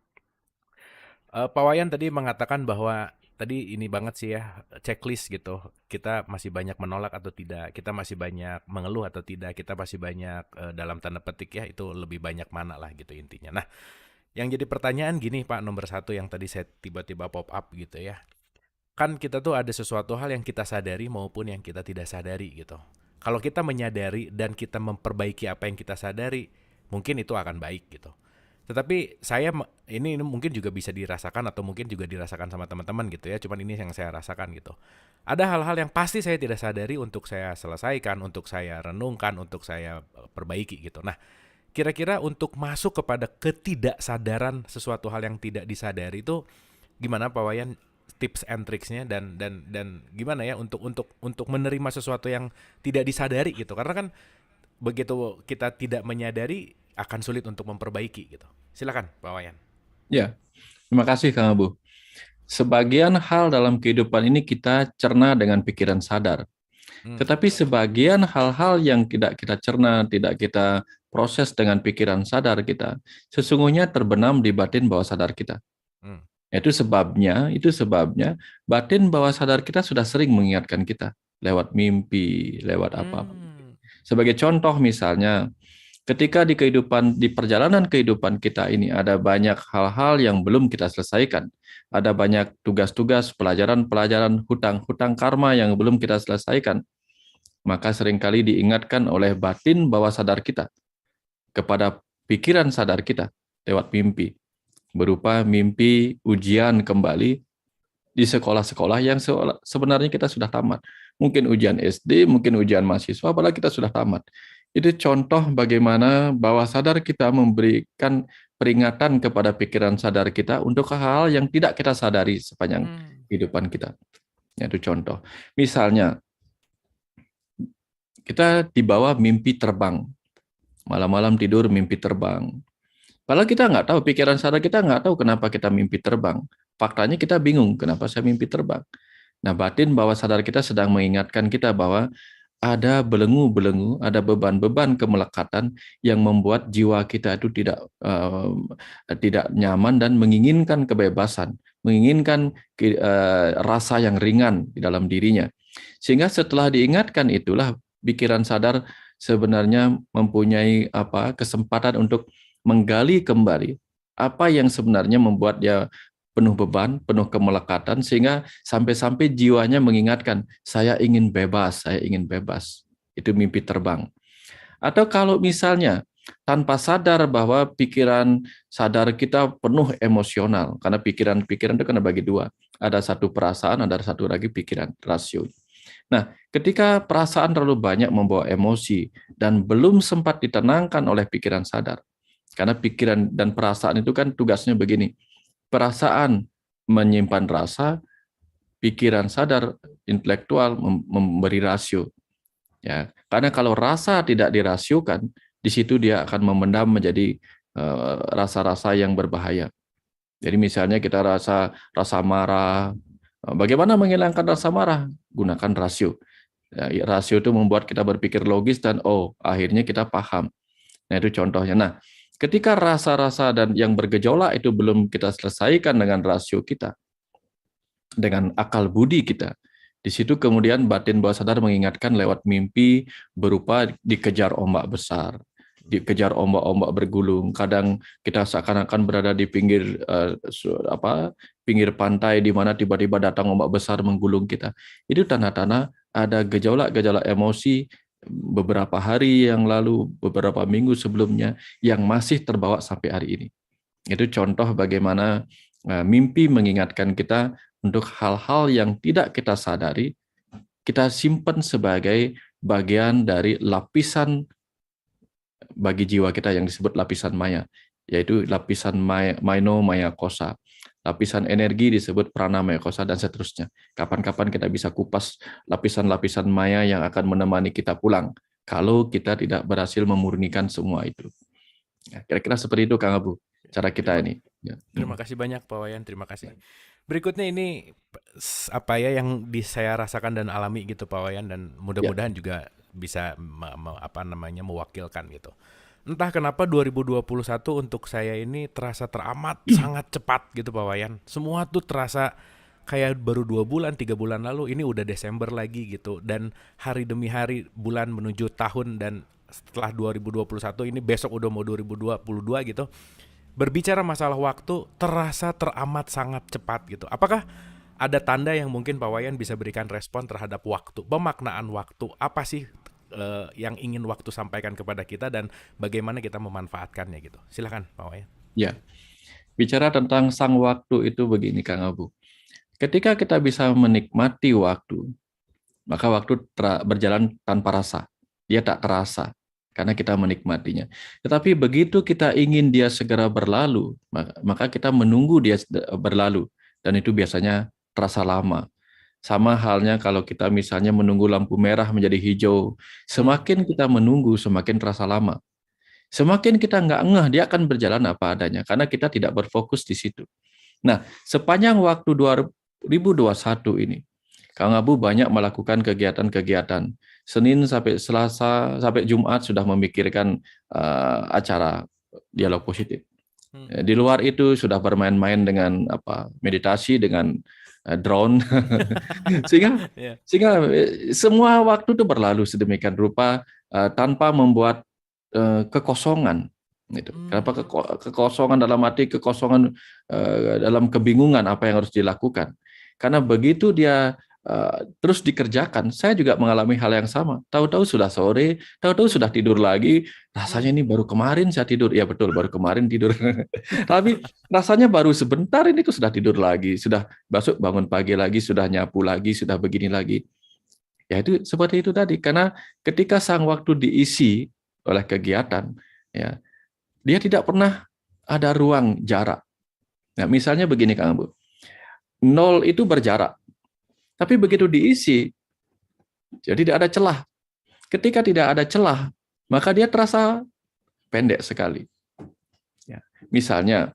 Pak Wayan tadi mengatakan bahwa tadi ini banget sih ya, checklist gitu. Kita masih banyak menolak atau tidak, kita masih banyak mengeluh atau tidak, kita masih banyak dalam tanda petik ya, itu lebih banyak mana lah gitu intinya. Nah, yang jadi pertanyaan gini Pak, nomor satu yang tadi saya tiba-tiba pop up gitu ya. Kan kita tuh ada sesuatu hal yang kita sadari maupun yang kita tidak sadari gitu. Kalau kita menyadari dan kita memperbaiki apa yang kita sadari, mungkin itu akan baik gitu. Tetapi ini mungkin juga bisa dirasakan atau mungkin juga dirasakan sama teman-teman gitu ya. Cuman ini yang saya rasakan gitu. Ada hal-hal yang pasti saya tidak sadari untuk saya selesaikan, untuk saya renungkan, untuk saya perbaiki gitu. Nah, kira-kira untuk masuk kepada ketidaksadaran sesuatu hal yang tidak disadari itu gimana Pak Wayan, tips and tricksnya dan gimana ya untuk menerima sesuatu yang tidak disadari gitu. Karena kan begitu kita tidak menyadari akan sulit untuk memperbaiki gitu. Silakan Pak Wayan. Ya, terima kasih Kang Abu. Sebagian hal dalam kehidupan ini kita cerna dengan pikiran sadar. Tetapi sebagian hal-hal yang tidak kita cerna, tidak kita proses dengan pikiran sadar kita, sesungguhnya terbenam di batin bawah sadar kita. Hmm. Itu sebabnya batin bawah sadar kita sudah sering mengingatkan kita lewat mimpi, lewat apapun. Sebagai contoh misalnya, ketika di perjalanan kehidupan kita ini ada banyak hal-hal yang belum kita selesaikan. Ada banyak tugas-tugas, pelajaran-pelajaran, hutang-hutang karma yang belum kita selesaikan. Maka seringkali diingatkan oleh batin bawah sadar kita kepada pikiran sadar kita lewat mimpi. Berupa mimpi ujian kembali di sekolah-sekolah yang sebenarnya kita sudah tamat. Mungkin ujian SD, mungkin ujian mahasiswa, padahal kita sudah tamat. Itu contoh bagaimana bawah sadar kita memberikan peringatan kepada pikiran sadar kita untuk hal-hal yang tidak kita sadari sepanjang kehidupan kita. Itu contoh. Misalnya, kita dibawa mimpi terbang. Malam-malam tidur mimpi terbang. Padahal kita nggak tahu, pikiran sadar kita nggak tahu kenapa kita mimpi terbang. Faktanya kita bingung, kenapa saya mimpi terbang. Nah, batin bawah sadar kita sedang mengingatkan kita bahwa ada belenggu-belenggu, ada beban-beban kemelekatan yang membuat jiwa kita itu tidak nyaman dan menginginkan kebebasan, menginginkan rasa yang ringan di dalam dirinya. Sehingga setelah diingatkan itulah pikiran sadar sebenarnya mempunyai kesempatan untuk menggali kembali apa yang sebenarnya membuat dia penuh beban, penuh kemelekatan, sehingga sampai-sampai jiwanya mengingatkan, saya ingin bebas, saya ingin bebas. Itu mimpi terbang. Atau kalau misalnya tanpa sadar bahwa pikiran sadar kita penuh emosional, karena pikiran-pikiran itu kan bagi dua. Ada satu perasaan, ada satu lagi pikiran, rasio. Nah, ketika perasaan terlalu banyak membawa emosi dan belum sempat ditenangkan oleh pikiran sadar, karena pikiran dan perasaan itu kan tugasnya begini, perasaan menyimpan rasa, pikiran sadar intelektual memberi rasio. Ya, karena kalau rasa tidak dirasiokan, di situ dia akan memendam menjadi rasa-rasa yang berbahaya. Jadi misalnya kita rasa marah, bagaimana menghilangkan rasa marah? Gunakan rasio. Ya, rasio itu membuat kita berpikir logis dan akhirnya kita paham. Nah, itu contohnya. Nah, ketika rasa-rasa dan yang bergejolak itu belum kita selesaikan dengan rasio kita, dengan akal budi kita, di situ kemudian batin bawah sadar mengingatkan lewat mimpi berupa dikejar ombak besar, dikejar ombak-ombak bergulung. Kadang kita seakan-akan berada di pinggir pantai di mana tiba-tiba datang ombak besar menggulung kita. Itu tanda-tanda ada gejolak-gejolak emosi beberapa hari yang lalu, beberapa minggu sebelumnya, yang masih terbawa sampai hari ini. Itu contoh bagaimana mimpi mengingatkan kita untuk hal-hal yang tidak kita sadari, kita simpan sebagai bagian dari lapisan bagi jiwa kita yang disebut lapisan maya, yaitu lapisan maino maya kosa. Lapisan energi disebut prana maya kosa, dan seterusnya. Kapan-kapan kita bisa kupas lapisan-lapisan maya yang akan menemani kita pulang kalau kita tidak berhasil memurnikan semua itu. Ya, kira-kira seperti itu Kang Abu, cara kita Terima, ini. Ya. terima kasih banyak Pak Wayan, terima kasih. Berikutnya ini apa ya yang saya rasakan dan alami gitu Pak Wayan, dan Ya. mudah-mudahan juga bisa apa namanya mewakilkan gitu. Entah kenapa 2021 untuk saya ini terasa teramat sangat cepat gitu Pak Wayan. Semua tuh terasa kayak baru 2 bulan, 3 bulan lalu. Ini udah Desember lagi gitu. Dan hari demi hari, bulan menuju tahun, dan setelah 2021 ini besok udah mau 2022 gitu. Berbicara masalah waktu terasa teramat sangat cepat gitu. Apakah ada tanda yang mungkin Pak Wayan bisa berikan respon terhadap waktu? Pemaknaan waktu, apa sih yang ingin waktu sampaikan kepada kita dan bagaimana kita memanfaatkannya gitu. Silakan Pak Wayan. Ya, bicara tentang sang waktu itu begini Kang Abu. Ketika kita bisa menikmati waktu, maka waktu berjalan tanpa rasa. Dia tak terasa karena kita menikmatinya. Tetapi begitu kita ingin dia segera berlalu, maka kita menunggu dia berlalu, dan itu biasanya terasa lama. Sama halnya kalau kita misalnya menunggu lampu merah menjadi hijau, semakin kita menunggu semakin terasa lama. Semakin kita nggak ngeh, dia akan berjalan apa adanya, karena kita tidak berfokus di situ. Nah, sepanjang waktu 2021 ini, Kang Abu banyak melakukan kegiatan-kegiatan. Senin sampai Selasa sampai Jumat sudah memikirkan acara dialog positif. Di luar itu sudah bermain-main dengan meditasi dengan drone, sehingga Yeah. semua waktu itu berlalu sedemikian rupa tanpa membuat kekosongan. Gitu. Kenapa kekosongan dalam arti kekosongan dalam kebingungan apa yang harus dilakukan? Karena begitu dia terus dikerjakan, saya juga mengalami hal yang sama. Tahu-tahu sudah sore, tahu-tahu sudah tidur lagi. Rasanya ini baru kemarin saya tidur. Ya betul, baru kemarin tidur. Tapi rasanya baru sebentar ini tuh sudah tidur lagi, sudah besok bangun pagi lagi, sudah nyapu lagi, sudah begini lagi. Ya itu seperti itu tadi. Karena ketika sang waktu diisi oleh kegiatan, ya dia tidak pernah ada ruang jarak. Nah, misalnya begini Kang Abu, 0 itu berjarak, tapi begitu diisi, jadi tidak ada celah. Ketika tidak ada celah, maka dia terasa pendek sekali. Ya. Misalnya,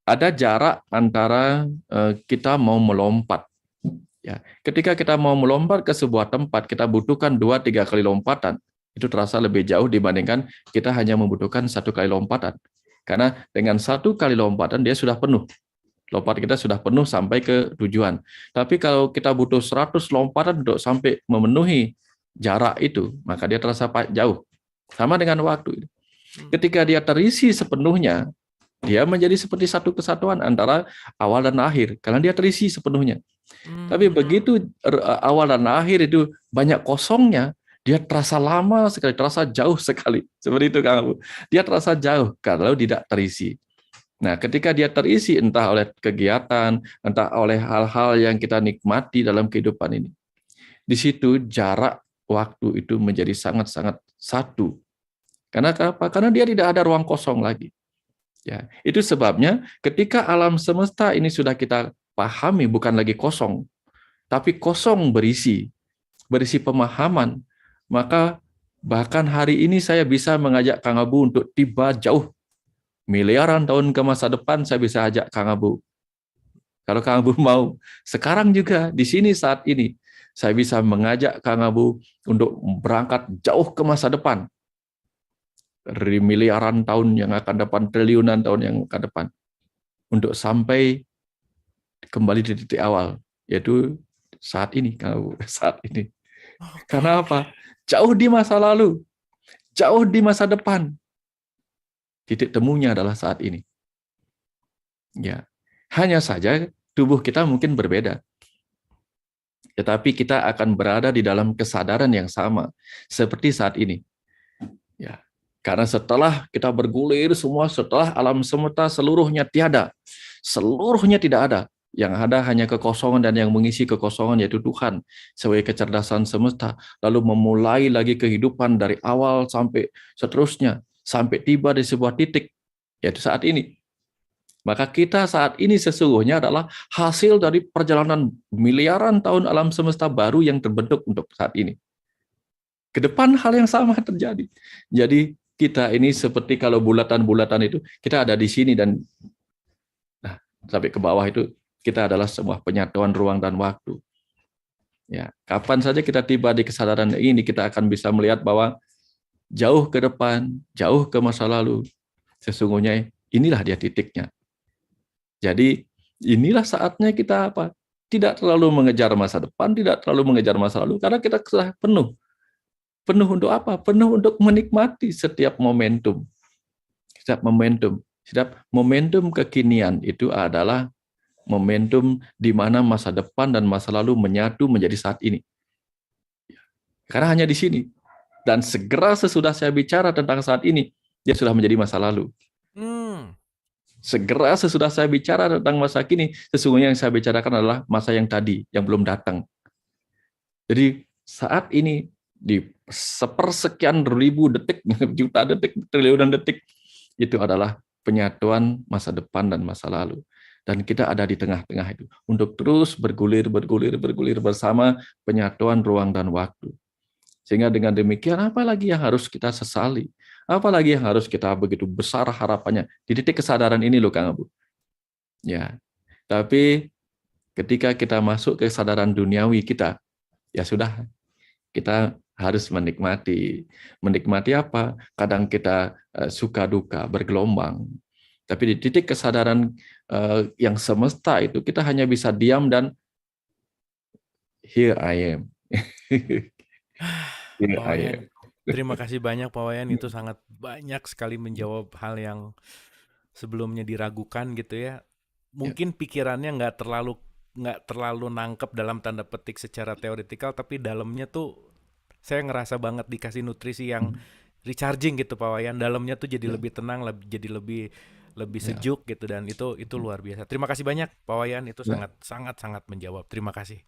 ada jarak antara kita mau melompat. Ya. Ketika kita mau melompat ke sebuah tempat, kita butuhkan 2-3 kali lompatan. Itu terasa lebih jauh dibandingkan kita hanya membutuhkan 1 kali lompatan. Karena dengan 1 kali lompatan dia sudah penuh. Lompat kita sudah penuh sampai ke tujuan. Tapi kalau kita butuh 100 lompatan untuk sampai memenuhi jarak itu, maka dia terasa jauh. Sama dengan waktu. Ketika dia terisi sepenuhnya, dia menjadi seperti satu kesatuan antara awal dan akhir, karena dia terisi sepenuhnya. Tapi begitu awal dan akhir itu banyak kosongnya, dia terasa lama sekali, terasa jauh sekali. Seperti itu Kang Abu. Dia terasa jauh kalau tidak terisi. Nah, ketika dia terisi entah oleh kegiatan, entah oleh hal-hal yang kita nikmati dalam kehidupan ini, di situ jarak waktu itu menjadi sangat-sangat satu. Karena apa? Karena dia tidak ada ruang kosong lagi. Ya, itu sebabnya ketika alam semesta ini sudah kita pahami bukan lagi kosong, tapi kosong berisi pemahaman, maka bahkan hari ini saya bisa mengajak Kang Abu untuk tiba jauh. Miliaran tahun ke masa depan saya bisa ajak Kang Abu. Kalau Kang Abu mau, sekarang juga di sini saat ini saya bisa mengajak Kang Abu untuk berangkat jauh ke masa depan. Miliaran tahun yang akan depan, triliunan tahun yang akan depan. Untuk sampai kembali di titik awal, yaitu saat ini, Kang Abu, saat ini. Karena apa? Jauh di masa lalu, jauh di masa depan. Titik temunya adalah saat ini. Ya, hanya saja tubuh kita mungkin berbeda. tetapi kita akan berada di dalam kesadaran yang sama seperti saat ini. Ya, karena setelah kita bergulir semua, setelah alam semesta seluruhnya tiada, seluruhnya tidak ada, yang ada hanya kekosongan dan yang mengisi kekosongan yaitu Tuhan sebagai kecerdasan semesta, lalu memulai lagi kehidupan dari awal sampai seterusnya, sampai tiba di sebuah titik, yaitu saat ini. Maka kita saat ini sesungguhnya adalah hasil dari perjalanan miliaran tahun alam semesta baru yang terbentuk untuk saat ini. Ke depan hal yang sama terjadi. Jadi kita ini seperti kalau bulatan-bulatan itu, kita ada di sini dan sampai ke bawah itu kita adalah sebuah penyatuan ruang dan waktu. Ya, kapan saja kita tiba di kesadaran ini, kita akan bisa melihat bahwa jauh ke depan, jauh ke masa lalu, sesungguhnya inilah dia titiknya. Jadi inilah saatnya kita tidak terlalu mengejar masa depan, tidak terlalu mengejar masa lalu, karena kita sudah penuh. Penuh untuk apa? Penuh untuk menikmati setiap momentum. Setiap momentum kekinian itu adalah momentum di mana masa depan dan masa lalu menyatu menjadi saat ini. Karena hanya di sini. Dan segera sesudah saya bicara tentang saat ini, dia sudah menjadi masa lalu. Segera sesudah saya bicara tentang masa kini, sesungguhnya yang saya bicarakan adalah masa yang tadi, yang belum datang. Jadi saat ini, di sepersekian ribu detik, juta detik, triliunan detik, itu adalah penyatuan masa depan dan masa lalu. Dan kita ada di tengah-tengah itu untuk terus bergulir bersama penyatuan ruang dan waktu. Sehingga dengan demikian, apa lagi yang harus kita sesali? Apa lagi yang harus kita begitu besar harapannya di titik kesadaran ini loh Kang Abu. Ya, tapi ketika kita masuk ke kesadaran duniawi kita, ya sudah, kita harus menikmati. Menikmati apa? Kadang kita suka duka, bergelombang. Tapi di titik kesadaran yang semesta itu, kita hanya bisa diam dan here I am. Here Pak I Wayan, am. terima kasih banyak Pak Wayan, itu sangat banyak sekali menjawab hal yang sebelumnya diragukan gitu ya. Mungkin pikirannya nggak terlalu nangkep dalam tanda petik secara teoretikal, tapi dalamnya tuh saya ngerasa banget dikasih nutrisi yang recharging gitu Pak Wayan. Dalamnya tuh jadi lebih tenang, jadi lebih sejuk gitu, dan itu luar biasa. Terima kasih banyak Pak Wayan, itu sangat sangat sangat menjawab. Terima kasih.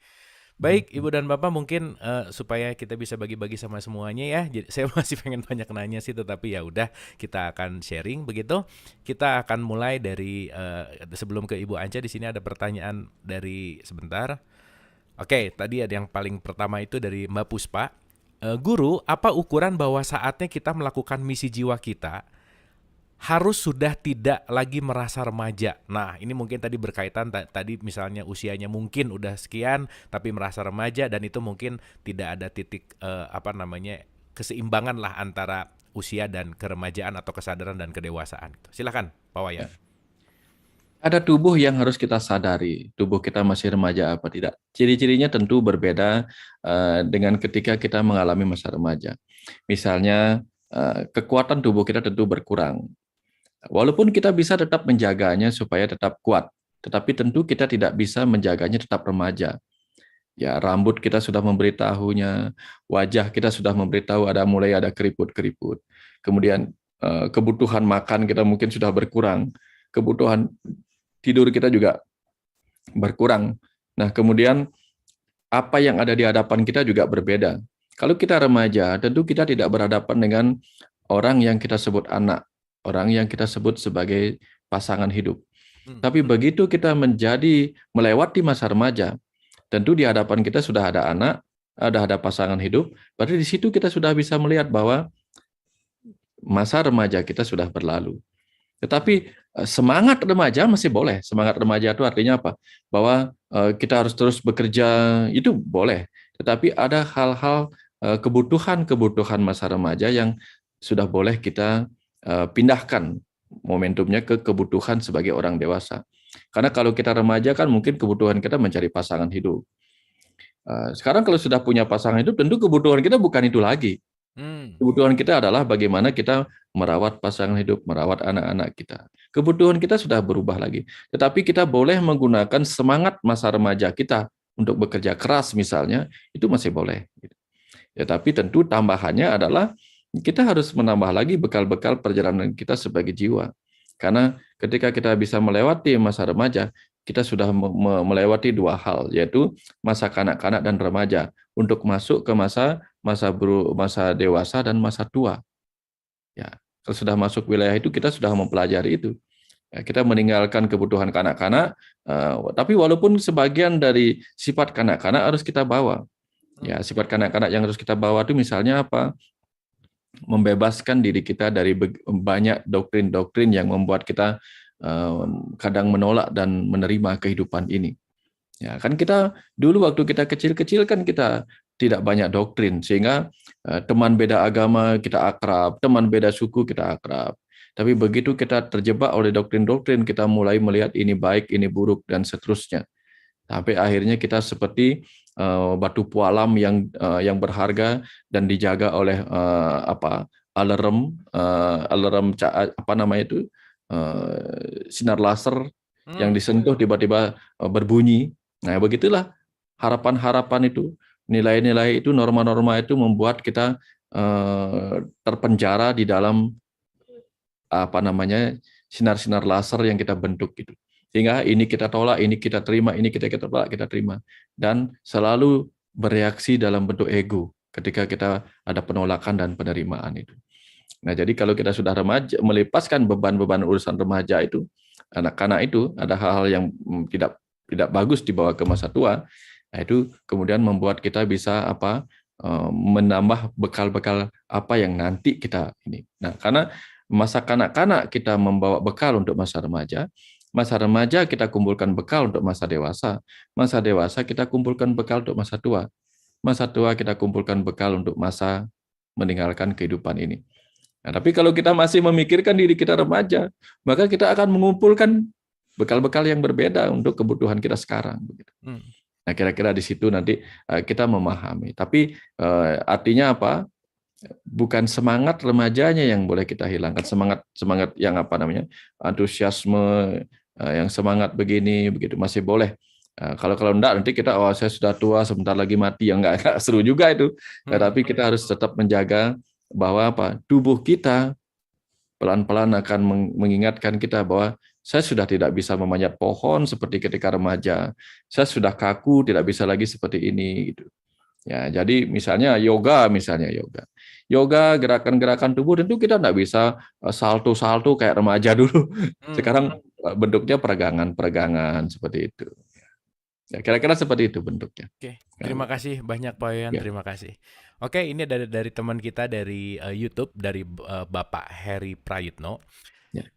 Baik, Ibu dan Bapak, mungkin supaya kita bisa bagi-bagi sama semuanya ya. Jadi saya masih pengen banyak nanya sih, tetapi ya udah, kita akan sharing begitu. Kita akan mulai dari sebelum ke Ibu Anca, di sini ada pertanyaan dari sebentar. Oke, tadi ada yang paling pertama itu dari Mbak Puspa. Guru, apa ukuran bahwa saatnya kita melakukan misi jiwa kita harus sudah tidak lagi merasa remaja? Nah, ini mungkin tadi berkaitan tadi misalnya usianya mungkin udah sekian tapi merasa remaja, dan itu mungkin tidak ada titik keseimbangan lah antara usia dan keremajaan atau kesadaran dan kedewasaan. Silakan, Pak Wayan. Ada tubuh yang harus kita sadari, tubuh kita masih remaja apa tidak. Ciri-cirinya tentu berbeda dengan ketika kita mengalami masa remaja. Misalnya, kekuatan tubuh kita tentu berkurang. Walaupun kita bisa tetap menjaganya supaya tetap kuat, tetapi tentu kita tidak bisa menjaganya tetap remaja. Ya, rambut kita sudah memberitahunya, wajah kita sudah memberitahu mulai ada keriput-keriput. Kemudian kebutuhan makan kita mungkin sudah berkurang, kebutuhan tidur kita juga berkurang. Nah, kemudian apa yang ada di hadapan kita juga berbeda. Kalau kita remaja, tentu kita tidak berhadapan dengan orang yang kita sebut anak, orang yang kita sebut sebagai pasangan hidup. Tapi begitu kita melewati masa remaja, tentu di hadapan kita sudah ada anak, ada pasangan hidup, berarti di situ kita sudah bisa melihat bahwa masa remaja kita sudah berlalu. Tetapi semangat remaja masih boleh. Semangat remaja itu artinya apa? Bahwa kita harus terus bekerja, itu boleh. Tetapi ada hal-hal kebutuhan masa remaja yang sudah boleh kita pindahkan momentumnya ke kebutuhan sebagai orang dewasa. Karena kalau kita remaja kan mungkin kebutuhan kita mencari pasangan hidup. Sekarang kalau sudah punya pasangan hidup, tentu kebutuhan kita bukan itu lagi. Kebutuhan kita adalah bagaimana kita merawat pasangan hidup, merawat anak-anak kita. Kebutuhan kita sudah berubah lagi. Tetapi kita boleh menggunakan semangat masa remaja kita untuk bekerja keras misalnya, itu masih boleh. Ya, tapi tentu tambahannya adalah kita harus menambah lagi bekal-bekal perjalanan kita sebagai jiwa. Karena ketika kita bisa melewati masa remaja, kita sudah melewati dua hal, yaitu masa kanak-kanak dan remaja, untuk masuk ke masa dewasa dan masa tua. Ya, kalau sudah masuk wilayah itu kita sudah mempelajari itu. Ya, kita meninggalkan kebutuhan kanak-kanak, tapi walaupun sebagian dari sifat kanak-kanak harus kita bawa. Ya, sifat kanak-kanak yang harus kita bawa itu misalnya apa? Membebaskan diri kita dari banyak doktrin-doktrin yang membuat kita kadang menolak dan menerima kehidupan ini. Ya, kan kita dulu waktu kita kecil-kecil kan kita tidak banyak doktrin, sehingga teman beda agama kita akrab, teman beda suku kita akrab. Tapi begitu kita terjebak oleh doktrin-doktrin, kita mulai melihat ini baik, ini buruk, dan seterusnya. Sampai akhirnya kita seperti batu pualam yang berharga dan dijaga oleh alarm apa namanya itu, sinar laser yang disentuh tiba-tiba berbunyi. Nah, begitulah harapan-harapan itu, nilai-nilai itu, norma-norma itu membuat kita terpenjara di dalam apa namanya sinar-sinar laser yang kita bentuk gitu. Sehingga ini kita tolak, ini kita terima, ini kita tolak, kita terima. Dan selalu bereaksi dalam bentuk ego ketika kita ada penolakan dan penerimaan itu. Nah, jadi kalau kita sudah remaja, melepaskan beban-beban urusan remaja itu, anak-anak itu ada hal-hal yang tidak bagus dibawa ke masa tua. Nah, itu kemudian membuat kita bisa menambah bekal-bekal apa yang nanti kita ini. Nah, karena masa kanak-kanak kita membawa bekal untuk masa remaja kita kumpulkan bekal untuk masa dewasa kita kumpulkan bekal untuk masa tua kita kumpulkan bekal untuk masa meninggalkan kehidupan ini. Nah, tapi kalau kita masih memikirkan diri kita remaja, maka kita akan mengumpulkan bekal-bekal yang berbeda untuk kebutuhan kita sekarang. Nah, kira-kira di situ nanti kita memahami. Tapi artinya apa? Bukan semangat remajanya yang boleh kita hilangkan, semangat yang antusiasme, yang semangat begini begitu masih boleh. Kalau enggak nanti kita saya sudah tua sebentar lagi mati, yang enggak seru juga itu. Tapi kita harus tetap menjaga bahwa tubuh kita pelan-pelan akan mengingatkan kita bahwa saya sudah tidak bisa memanjat pohon seperti ketika remaja. Saya sudah kaku, tidak bisa lagi seperti ini gitu. Ya, jadi misalnya yoga, gerakan-gerakan tubuh tentu kita tidak bisa salto-salto kayak remaja dulu. Sekarang bentuknya peregangan seperti itu. Ya, kira-kira seperti itu bentuknya. Oke, terima kasih banyak Pak Wayan, terima kasih. Oke, ini dari teman kita dari YouTube, dari Bapak Heri Prayitno.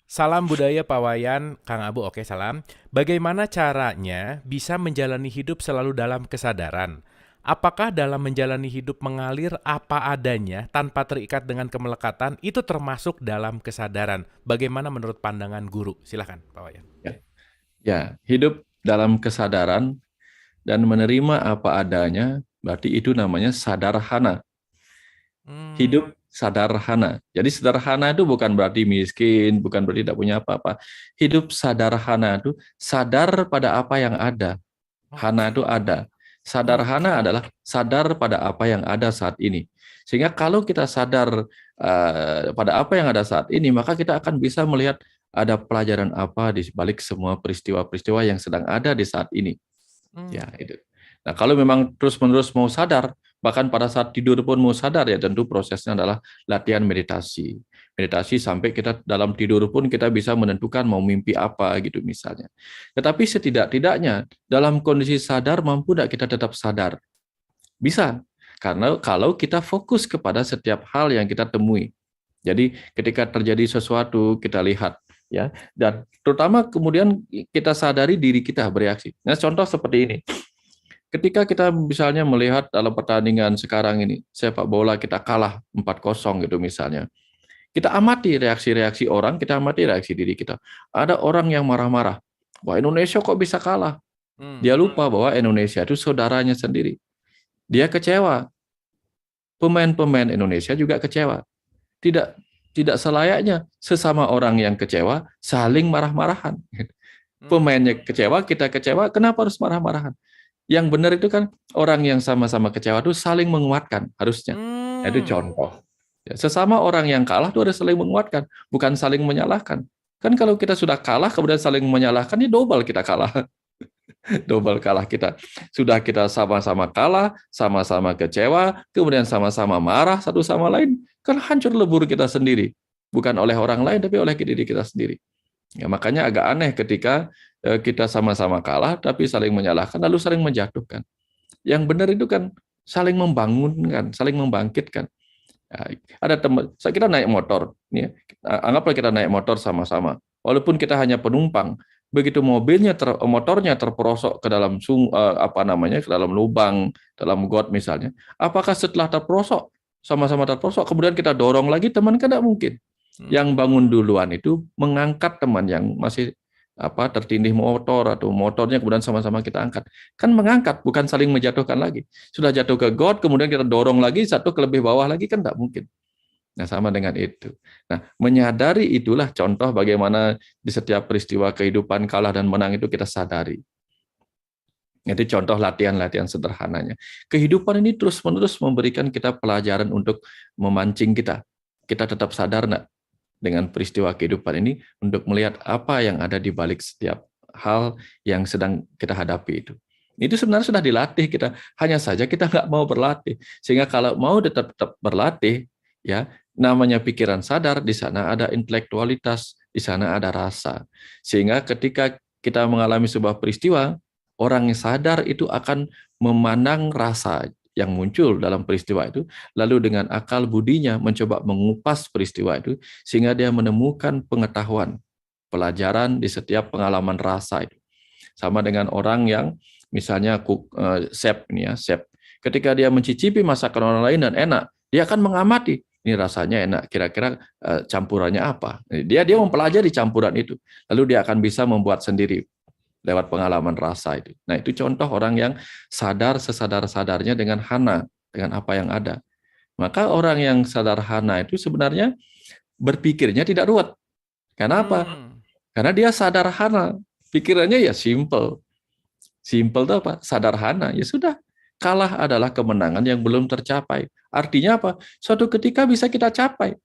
Salam budaya Pak Wayan, Kang Abu, oke salam. Bagaimana caranya bisa menjalani hidup selalu dalam kesadaran? Apakah dalam menjalani hidup mengalir apa adanya tanpa terikat dengan kemelekatan itu termasuk dalam kesadaran? Bagaimana menurut pandangan guru? Silakan Pak Wayan. Ya, hidup dalam kesadaran dan menerima apa adanya, berarti itu namanya sadarhana. Hidup sadarhana. Jadi sederhana itu bukan berarti miskin, bukan berarti tidak punya apa-apa. Hidup sadarhana itu sadar pada apa yang ada. Hana itu ada. Sadarhana adalah sadar pada apa yang ada saat ini. Sehingga kalau kita sadar pada apa yang ada saat ini, maka kita akan bisa melihat ada pelajaran apa di balik semua peristiwa-peristiwa yang sedang ada di saat ini. Ya, itu. Nah, kalau memang terus-menerus mau sadar, bahkan pada saat tidur pun mau sadar, ya tentu prosesnya adalah latihan meditasi. Meditasi sampai kita dalam tidur pun kita bisa menentukan mau mimpi apa gitu misalnya. Tetapi setidak-tidaknya dalam kondisi sadar mampu tidak kita tetap sadar? Bisa, karena kalau kita fokus kepada setiap hal yang kita temui. Jadi ketika terjadi sesuatu kita lihat, ya, dan terutama kemudian kita sadari diri kita bereaksi. Nah, contoh seperti ini. Ketika kita misalnya melihat dalam pertandingan sekarang ini, sepak bola kita kalah 4-0 gitu misalnya. Kita amati reaksi-reaksi orang, kita amati reaksi diri kita. Ada orang yang marah-marah. Wah, Indonesia kok bisa kalah? Dia lupa bahwa Indonesia itu saudaranya sendiri. Dia kecewa. Pemain-pemain Indonesia juga kecewa. Tidak selayaknya sesama orang yang kecewa saling marah-marahan. Pemainnya kecewa, kita kecewa, kenapa harus marah-marahan? Yang benar itu kan orang yang sama-sama kecewa itu saling menguatkan harusnya. Itu contoh. Ya, sesama orang yang kalah itu harus saling menguatkan, bukan saling menyalahkan. Kan kalau kita sudah kalah kemudian saling menyalahkan, ini double kita kalah. Double kalah kita. Sudah kita sama-sama kalah, sama-sama kecewa, kemudian sama-sama marah satu sama lain, kan hancur lebur kita sendiri. Bukan oleh orang lain, tapi oleh diri kita sendiri. Ya, makanya agak aneh ketika kita sama-sama kalah, tapi saling menyalahkan, lalu saling menjatuhkan. Yang benar itu kan saling membangunkan, saling membangkitkan. Ya, ada teman, kita naik motor, ya, anggaplah kita naik motor sama-sama, walaupun kita hanya penumpang, begitu motornya terperosok ke dalam ke dalam lubang, dalam got misalnya, apakah setelah terperosok, sama-sama terperosok, kemudian kita dorong lagi teman, kan tidak mungkin. Yang bangun duluan itu mengangkat teman yang masih tertindih motor atau motornya kemudian sama-sama kita angkat. Kan mengangkat, bukan saling menjatuhkan lagi. Sudah jatuh ke got, kemudian kita dorong lagi, satu ke lebih bawah lagi, kan tidak mungkin. Nah, sama dengan itu. Nah, menyadari itulah contoh bagaimana di setiap peristiwa kehidupan kalah dan menang itu kita sadari. Itu contoh latihan-latihan sederhananya. Kehidupan ini terus-menerus memberikan kita pelajaran untuk memancing kita. Kita tetap sadar enggak dengan peristiwa kehidupan ini untuk melihat apa yang ada di balik setiap hal yang sedang kita hadapi itu. Itu sebenarnya sudah dilatih kita, hanya saja kita nggak mau berlatih. Sehingga kalau mau tetap berlatih, ya namanya pikiran sadar, di sana ada intelektualitas, di sana ada rasa. Sehingga ketika kita mengalami sebuah peristiwa, orang yang sadar itu akan memandang rasa yang muncul dalam peristiwa itu, lalu dengan akal budinya mencoba mengupas peristiwa itu, sehingga dia menemukan pengetahuan, pelajaran di setiap pengalaman rasa itu. Sama dengan orang yang misalnya chef, ketika dia mencicipi masakan orang lain dan enak, dia akan mengamati, ini rasanya enak, kira-kira campurannya apa. Dia mempelajari campuran itu, lalu dia akan bisa membuat sendiri lewat pengalaman rasa itu. Nah, itu contoh orang yang sadar sesadar-sadarnya dengan hana, dengan apa yang ada. Maka orang yang sadar hana itu sebenarnya berpikirnya tidak ruwet. Karena apa? Karena dia sadar hana. Pikirannya ya simple. Simple itu apa? Sadar hana. Ya sudah. Kalah adalah kemenangan yang belum tercapai. Artinya apa? Suatu ketika bisa kita capai.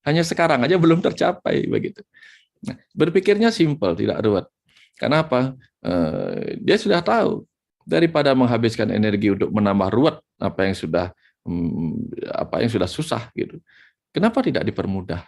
Hanya sekarang aja belum tercapai. Begitu. Nah, berpikirnya simple, tidak ruwet. Kenapa? Dia sudah tahu daripada menghabiskan energi untuk menambah ruwet apa yang sudah susah gitu. Kenapa tidak dipermudah?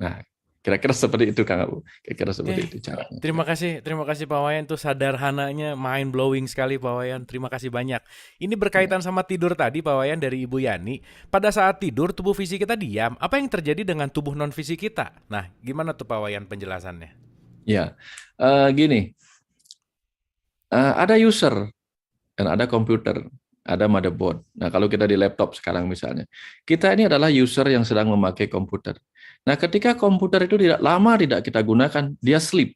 Nah, kira-kira seperti itu Kang Abu. Kira-kira seperti itu caranya. Terima kasih Pak Wayan, tuh sadarhananya mind blowing sekali Pak Wayan. Terima kasih banyak. Ini berkaitan sama tidur tadi Pak Wayan dari Ibu Yani. Pada saat tidur tubuh fisik kita diam. Apa yang terjadi dengan tubuh non fisik kita? Nah, gimana tuh Pak Wayan penjelasannya? Ya, gini, ada user dan ada komputer, ada motherboard. Nah, kalau kita di laptop sekarang misalnya, kita ini adalah user yang sedang memakai komputer. Nah, ketika komputer itu tidak kita gunakan, dia sleep.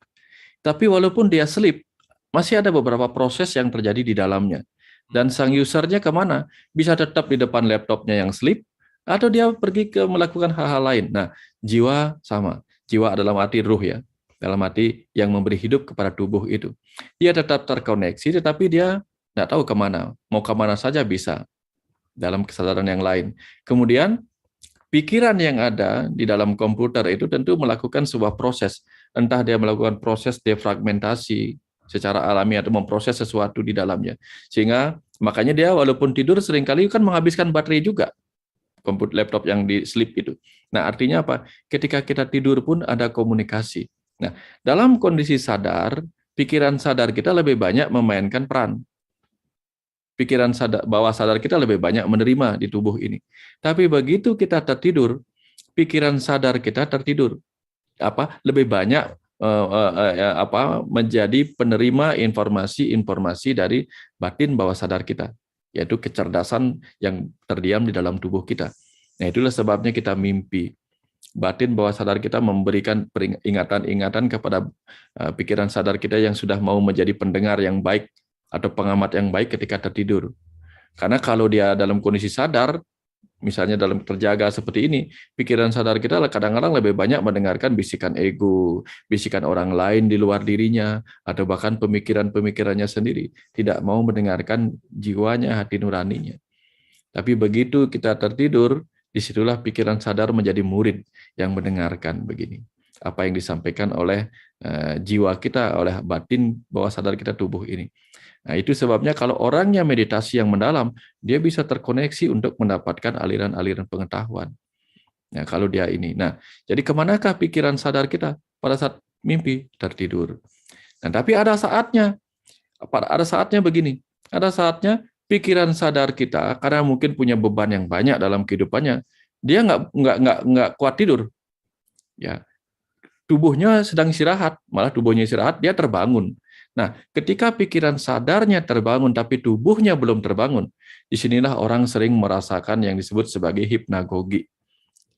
Tapi walaupun dia sleep, masih ada beberapa proses yang terjadi di dalamnya. Dan sang usernya kemana? Bisa tetap di depan laptopnya yang sleep, atau dia pergi ke melakukan hal-hal lain. Nah, jiwa sama. Jiwa dalam arti ruh ya. Dalam arti yang memberi hidup kepada tubuh itu. Dia tetap terkoneksi, tetapi dia tidak tahu kemana. Mau kemana saja bisa. Dalam kesadaran yang lain. Kemudian, pikiran yang ada di dalam komputer itu tentu melakukan sebuah proses. Entah dia melakukan proses defragmentasi secara alami atau memproses sesuatu di dalamnya. Sehingga makanya dia walaupun tidur seringkali kan menghabiskan baterai juga. Komputer laptop yang di sleep itu. Nah, artinya apa? Ketika kita tidur pun ada komunikasi. Nah, dalam kondisi sadar, pikiran sadar kita lebih banyak memainkan peran. Pikiran sadar, bawah sadar kita lebih banyak menerima di tubuh ini. Tapi begitu kita tertidur, pikiran sadar kita tertidur. Lebih banyak menjadi penerima informasi dari batin bawah sadar kita, yaitu kecerdasan yang terdiam di dalam tubuh kita. Nah, itulah sebabnya kita mimpi. Batin bawah sadar kita memberikan ingatan-ingatan kepada pikiran sadar kita yang sudah mau menjadi pendengar yang baik atau pengamat yang baik ketika tertidur. Karena kalau dia dalam kondisi sadar, misalnya dalam terjaga seperti ini, pikiran sadar kita kadang-kadang lebih banyak mendengarkan bisikan ego, bisikan orang lain di luar dirinya, atau bahkan pemikiran-pemikirannya sendiri. Tidak mau mendengarkan jiwanya, hati nuraninya. Tapi begitu kita tertidur, disitulah pikiran sadar menjadi murid yang mendengarkan begini. Apa yang disampaikan oleh jiwa kita, oleh batin bawah sadar kita tubuh ini. Nah, itu sebabnya kalau orangnya meditasi yang mendalam, dia bisa terkoneksi untuk mendapatkan aliran-aliran pengetahuan. Nah, kalau dia ini. Nah, jadi kemanakah pikiran sadar kita pada saat mimpi? Tertidur. Nah, tapi ada saatnya begini. Ada saatnya pikiran sadar kita, karena mungkin punya beban yang banyak dalam kehidupannya, dia nggak kuat tidur. Ya, tubuhnya sedang istirahat, malah tubuhnya istirahat, dia terbangun. Nah, ketika pikiran sadarnya terbangun, tapi tubuhnya belum terbangun, disinilah orang sering merasakan yang disebut sebagai hipnagogi,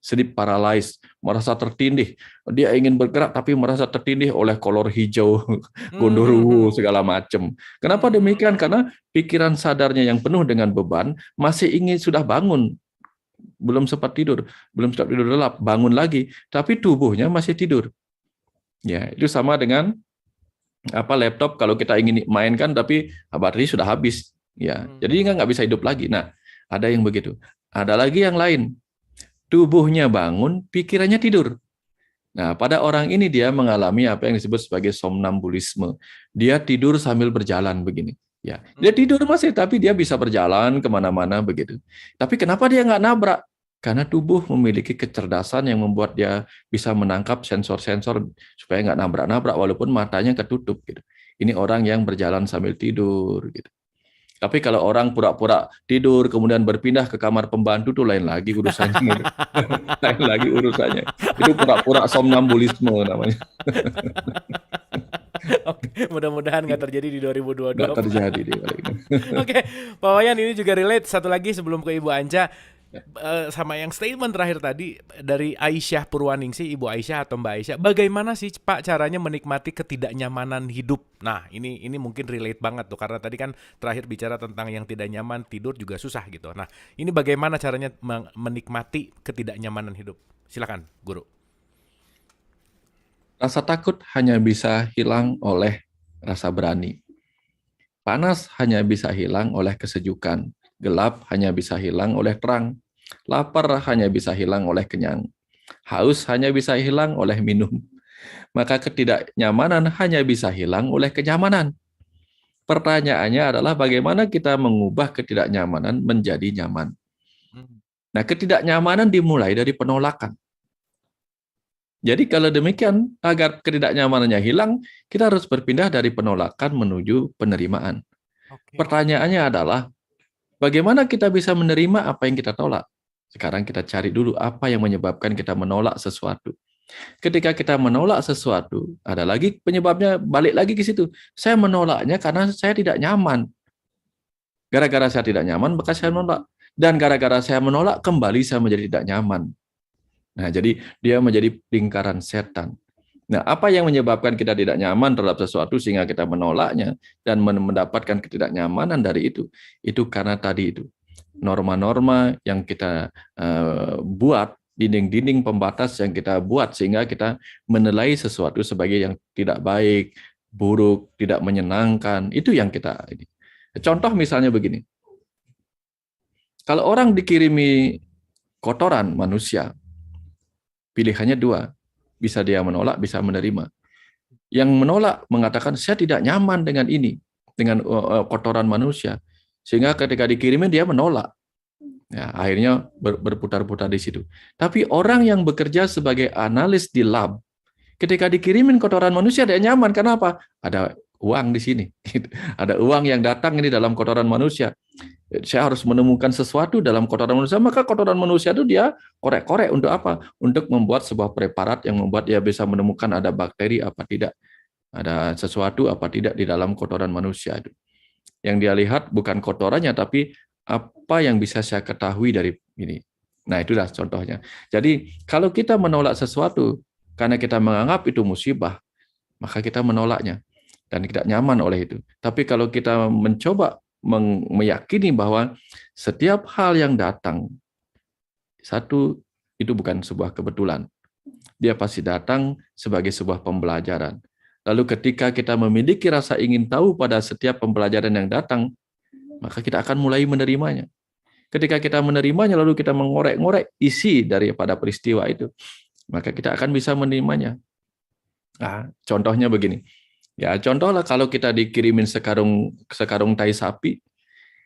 sleep paralysis, merasa tertindih. Dia ingin bergerak, tapi merasa tertindih oleh kolor hijau, gondoruo, segala macam. Kenapa demikian? Karena pikiran sadarnya yang penuh dengan beban, masih ingin sudah bangun, belum sempat tidur, belum sempat tidur lelap, bangun lagi, tapi tubuhnya masih tidur. Ya, itu sama dengan laptop kalau kita ingin mainkan tapi baterai sudah habis. Ya, jadi nggak bisa hidup lagi. Nah, ada yang begitu. Ada lagi yang lain. Tubuhnya bangun, pikirannya tidur. Nah, pada orang ini dia mengalami apa yang disebut sebagai somnambulisme. Dia tidur sambil berjalan begini. Ya, dia tidur masih, tapi dia bisa berjalan kemana-mana begitu. Tapi kenapa dia nggak nabrak? Karena tubuh memiliki kecerdasan yang membuat dia bisa menangkap sensor-sensor supaya nggak nabrak-nabrak walaupun matanya ketutup. Gitu. Ini orang yang berjalan sambil tidur. Gitu. Tapi kalau orang pura-pura tidur kemudian berpindah ke kamar pembantu tuh lain lagi urusannya. Gitu. Lain lagi urusannya. Itu pura-pura somnambulisme namanya. Oke, mudah-mudahan nggak terjadi di 2022. Nggak terjadi di balik ini. Oke, Pak Wayan, ini juga relate. Satu lagi sebelum ke Ibu Anca, sama yang statement terakhir tadi dari Aisyah Purwaningsih, Ibu Aisyah atau Mbak Aisyah, bagaimana sih Pak caranya menikmati ketidaknyamanan hidup? Nah, ini mungkin relate banget tuh, karena tadi kan terakhir bicara tentang yang tidak nyaman, tidur juga susah gitu. Nah, ini bagaimana caranya menikmati ketidaknyamanan hidup? Silakan, Guru. Rasa takut hanya bisa hilang oleh rasa berani. Panas hanya bisa hilang oleh kesejukan. Gelap hanya bisa hilang oleh terang. Lapar hanya bisa hilang oleh kenyang. Haus hanya bisa hilang oleh minum. Maka ketidaknyamanan hanya bisa hilang oleh kenyamanan. Pertanyaannya adalah bagaimana kita mengubah ketidaknyamanan menjadi nyaman. Nah, ketidaknyamanan dimulai dari penolakan. Jadi kalau demikian, agar ketidaknyamanannya hilang, kita harus berpindah dari penolakan menuju penerimaan. Pertanyaannya adalah, bagaimana kita bisa menerima apa yang kita tolak? Sekarang kita cari dulu apa yang menyebabkan kita menolak sesuatu. Ketika kita menolak sesuatu, ada lagi penyebabnya, balik lagi ke situ. Saya menolaknya karena saya tidak nyaman. Gara-gara saya tidak nyaman, maka saya menolak. Dan gara-gara saya menolak, kembali saya menjadi tidak nyaman. Nah, jadi dia menjadi lingkaran setan. Nah, apa yang menyebabkan kita tidak nyaman terhadap sesuatu sehingga kita menolaknya dan mendapatkan ketidaknyamanan dari itu? Itu karena tadi itu norma-norma yang kita buat, dinding-dinding pembatas yang kita buat sehingga kita menilai sesuatu sebagai yang tidak baik, buruk, tidak menyenangkan. Itu yang kita ini. Contoh misalnya begini. Kalau orang dikirimi kotoran manusia, pilihannya dua, bisa dia menolak, bisa menerima. Yang menolak mengatakan, saya tidak nyaman dengan ini, dengan kotoran manusia. Sehingga ketika dikirimin dia menolak. Ya, akhirnya berputar-putar di situ. Tapi orang yang bekerja sebagai analis di lab, ketika dikirimin kotoran manusia dia nyaman. Kenapa? Ada uang di sini. Ada uang yang datang ini dalam kotoran manusia. Saya harus menemukan sesuatu dalam kotoran manusia, maka kotoran manusia itu dia korek-korek untuk apa? Untuk membuat sebuah preparat yang membuat dia bisa menemukan ada bakteri apa tidak, ada sesuatu apa tidak di dalam kotoran manusia itu. Yang dia lihat bukan kotorannya, tapi apa yang bisa saya ketahui dari ini. Nah, itulah contohnya. Jadi, kalau kita menolak sesuatu karena kita menganggap itu musibah, maka kita menolaknya dan tidak nyaman oleh itu. Tapi kalau kita mencoba meyakini bahwa setiap hal yang datang Satu, itu bukan sebuah kebetulan. Dia pasti datang sebagai sebuah pembelajaran. Lalu ketika kita memiliki rasa ingin tahu pada setiap pembelajaran yang datang, maka kita akan mulai menerimanya. Ketika kita menerimanya, lalu kita mengorek-ngorek isi daripada peristiwa itu, maka kita akan bisa menerimanya. Nah, contohnya begini. Ya, contohlah kalau kita dikirimin sekarung tai sapi,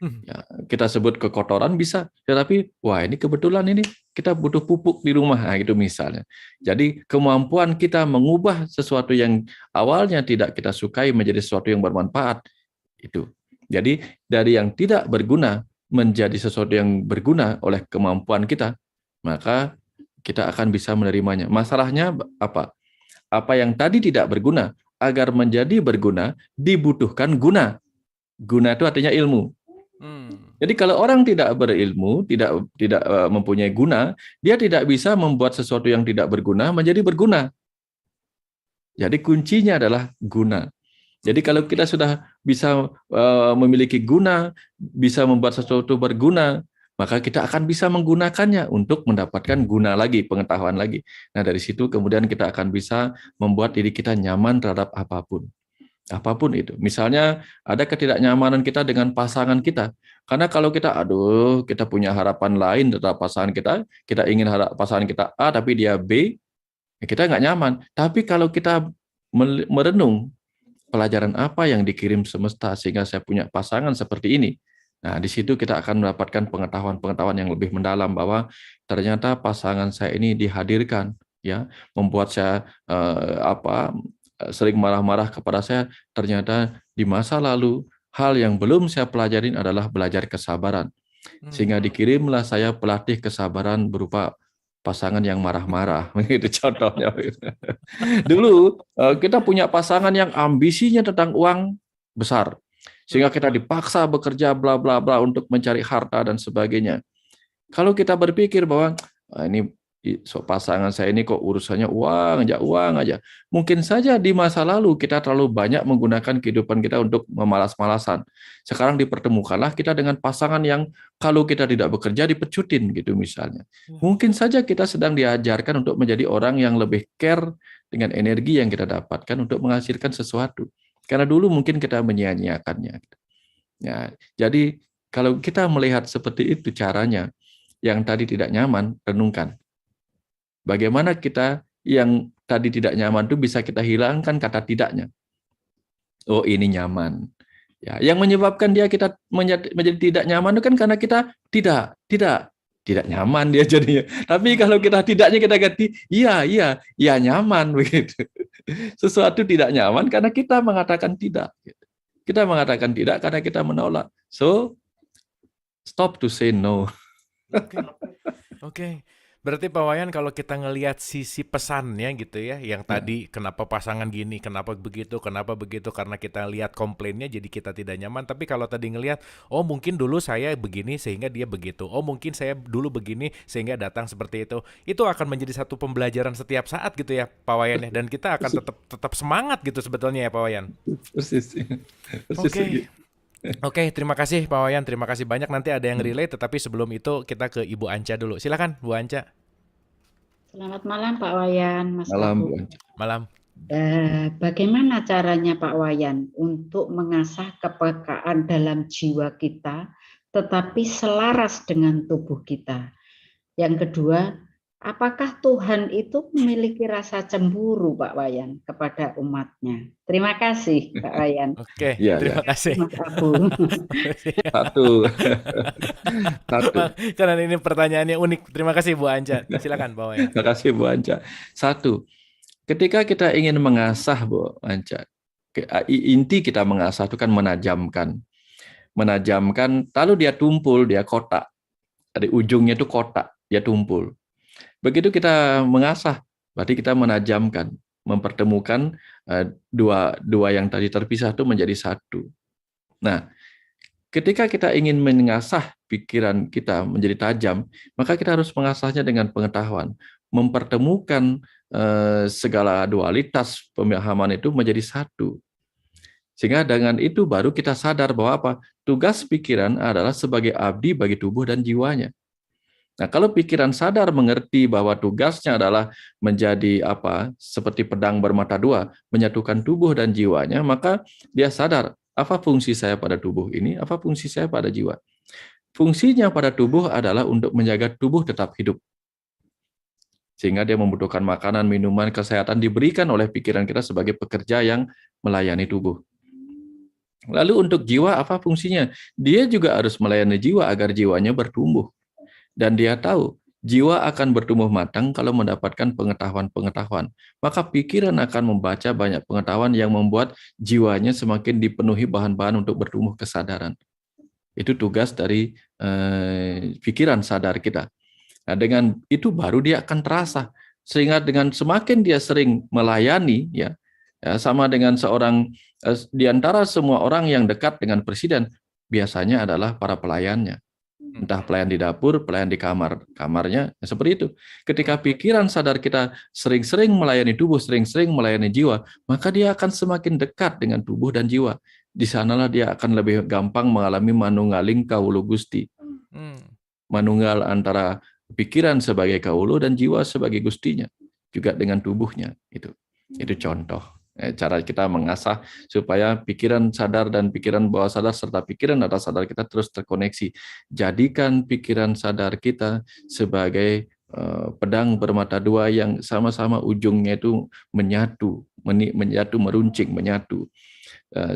ya, kita sebut kekotoran bisa, tetapi wah ini kebetulan ini kita butuh pupuk di rumah, nah, itu misalnya. Jadi kemampuan kita mengubah sesuatu yang awalnya tidak kita sukai menjadi sesuatu yang bermanfaat itu. Jadi dari yang tidak berguna menjadi sesuatu yang berguna oleh kemampuan kita, maka kita akan bisa menerimanya. Masalahnya apa? Apa yang tadi tidak berguna agar menjadi berguna dibutuhkan guna. Guna itu artinya ilmu. Jadi kalau orang tidak berilmu, tidak mempunyai guna, dia tidak bisa membuat sesuatu yang tidak berguna menjadi berguna. Jadi kuncinya adalah guna. Jadi kalau kita sudah bisa memiliki guna, bisa membuat sesuatu berguna, maka kita akan bisa menggunakannya untuk mendapatkan guna lagi, pengetahuan lagi. Nah dari situ kemudian kita akan bisa membuat diri kita nyaman terhadap apapun. Apapun itu. Misalnya ada ketidaknyamanan kita dengan pasangan kita. Karena kalau kita, kita punya harapan lain terhadap pasangan kita ingin pasangan kita A tapi dia B, ya kita nggak nyaman. Tapi kalau kita merenung pelajaran apa yang dikirim semesta sehingga saya punya pasangan seperti ini. Nah, di situ kita akan mendapatkan pengetahuan-pengetahuan yang lebih mendalam bahwa ternyata pasangan saya ini dihadirkan, ya, membuat saya sering marah-marah kepada saya. Ternyata di masa lalu hal yang belum saya pelajarin adalah belajar kesabaran. Sehingga dikirimlah saya pelatih kesabaran berupa pasangan yang marah-marah, itu contohnya. Dulu kita punya pasangan yang ambisinya tentang uang besar, sehingga kita dipaksa bekerja bla bla bla untuk mencari harta dan sebagainya. Kalau kita berpikir bahwa ini pasangan saya ini kok urusannya uang aja. Mungkin saja di masa lalu kita terlalu banyak menggunakan kehidupan kita untuk memalas-malasan. Sekarang dipertemukanlah kita dengan pasangan yang kalau kita tidak bekerja dipecutin gitu misalnya. Mungkin saja kita sedang diajarkan untuk menjadi orang yang lebih care dengan energi yang kita dapatkan untuk menghasilkan sesuatu. Karena dulu mungkin kita menyia-nyiakannya. Ya, jadi kalau kita melihat seperti itu caranya, yang tadi tidak nyaman, renungkan. Bagaimana kita yang tadi tidak nyaman itu bisa kita hilangkan kata tidaknya. Oh, ini nyaman. Ya, yang menyebabkan kita menjadi tidak nyaman itu kan karena kita tidak nyaman dia jadinya. Tapi kalau kita tidaknya kita ganti iya nyaman begitu. Sesuatu tidak nyaman karena kita mengatakan tidak. Kita mengatakan tidak karena kita menolak. So stop to say no. Oke. Berarti Pak Wayan kalau kita ngelihat sisi pesannya gitu ya, yang tadi kenapa pasangan gini, kenapa begitu, karena kita lihat komplainnya jadi kita tidak nyaman. Tapi kalau tadi ngelihat, oh mungkin dulu saya begini sehingga dia begitu, oh mungkin saya dulu begini sehingga datang seperti itu akan menjadi satu pembelajaran setiap saat gitu ya Pak Wayan ya, dan kita akan tetap semangat gitu sebetulnya ya Pak Wayan. Persis. Oke. Oke, terima kasih Pak Wayan, terima kasih banyak. Nanti ada yang relay, tetapi sebelum itu kita ke Ibu Anca dulu. Silakan Bu Anca. Selamat malam Pak Wayan, Mas Malam, Abu. Bu Anca. Malam. Bagaimana caranya Pak Wayan untuk mengasah kepekaan dalam jiwa kita, tetapi selaras dengan tubuh kita? Yang kedua, apakah Tuhan itu memiliki rasa cemburu Pak Wayan kepada umatnya? Terima kasih Pak Wayan. Oke, Ya, terima kasih. Mas Abu. Satu. Karena ini pertanyaannya unik. Terima kasih Bu Anca. Silakan Pak Wayan. Terima kasih Bu Anca. Satu, ketika kita ingin mengasah Bu Anca, inti kita mengasah itu kan menajamkan. Menajamkan, lalu dia tumpul, dia kotak. Dari ujungnya itu kotak, dia tumpul. Begitu kita mengasah, berarti kita menajamkan, mempertemukan dua yang tadi terpisah itu menjadi satu. Nah, ketika kita ingin mengasah pikiran kita menjadi tajam, maka kita harus mengasahnya dengan pengetahuan, mempertemukan segala dualitas pemahaman itu menjadi satu. Sehingga dengan itu baru kita sadar bahwa apa? Tugas pikiran adalah sebagai abdi bagi tubuh dan jiwanya. Nah, kalau pikiran sadar mengerti bahwa tugasnya adalah menjadi seperti pedang bermata dua, menyatukan tubuh dan jiwanya, maka dia sadar, apa fungsi saya pada tubuh ini, apa fungsi saya pada jiwa. Fungsinya pada tubuh adalah untuk menjaga tubuh tetap hidup. Sehingga dia membutuhkan makanan, minuman, kesehatan diberikan oleh pikiran kita sebagai pekerja yang melayani tubuh. Lalu untuk jiwa apa fungsinya? Dia juga harus melayani jiwa agar jiwanya bertumbuh. Dan dia tahu, jiwa akan bertumbuh matang kalau mendapatkan pengetahuan-pengetahuan. Maka pikiran akan membaca banyak pengetahuan yang membuat jiwanya semakin dipenuhi bahan-bahan untuk bertumbuh kesadaran. Itu tugas dari pikiran sadar kita. Nah, dengan itu baru dia akan terasa. Sehingga dengan semakin dia sering melayani, ya sama dengan seorang, di antara semua orang yang dekat dengan presiden, biasanya adalah para pelayannya. Entah pelayan di dapur, pelayan di kamarnya, seperti itu. Ketika pikiran sadar kita sering-sering melayani tubuh, sering-sering melayani jiwa, maka dia akan semakin dekat dengan tubuh dan jiwa. Di sanalah dia akan lebih gampang mengalami manunggaling kawulu Gusti. Manunggal antara pikiran sebagai kawulu dan jiwa sebagai Gustinya, juga dengan tubuhnya. Itu contoh. Cara kita mengasah supaya pikiran sadar dan pikiran bawah sadar serta pikiran atas sadar kita terus terkoneksi. Jadikan pikiran sadar kita sebagai pedang bermata dua yang sama-sama ujungnya itu menyatu, meruncing, menyatu.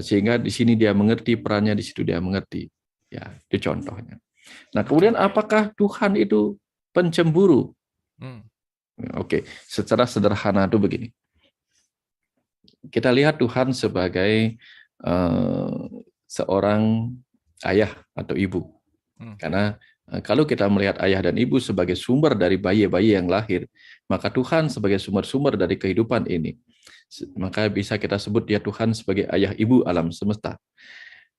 Sehingga di sini dia mengerti perannya, di situ dia mengerti. Ya, itu contohnya. Nah, kemudian apakah Tuhan itu pencemburu? Oke, secara sederhana itu begini. Kita lihat Tuhan sebagai seorang ayah atau ibu. Karena kalau kita melihat ayah dan ibu sebagai sumber dari bayi-bayi yang lahir, maka Tuhan sebagai sumber-sumber dari kehidupan ini. Maka bisa kita sebut dia Tuhan sebagai ayah ibu alam semesta.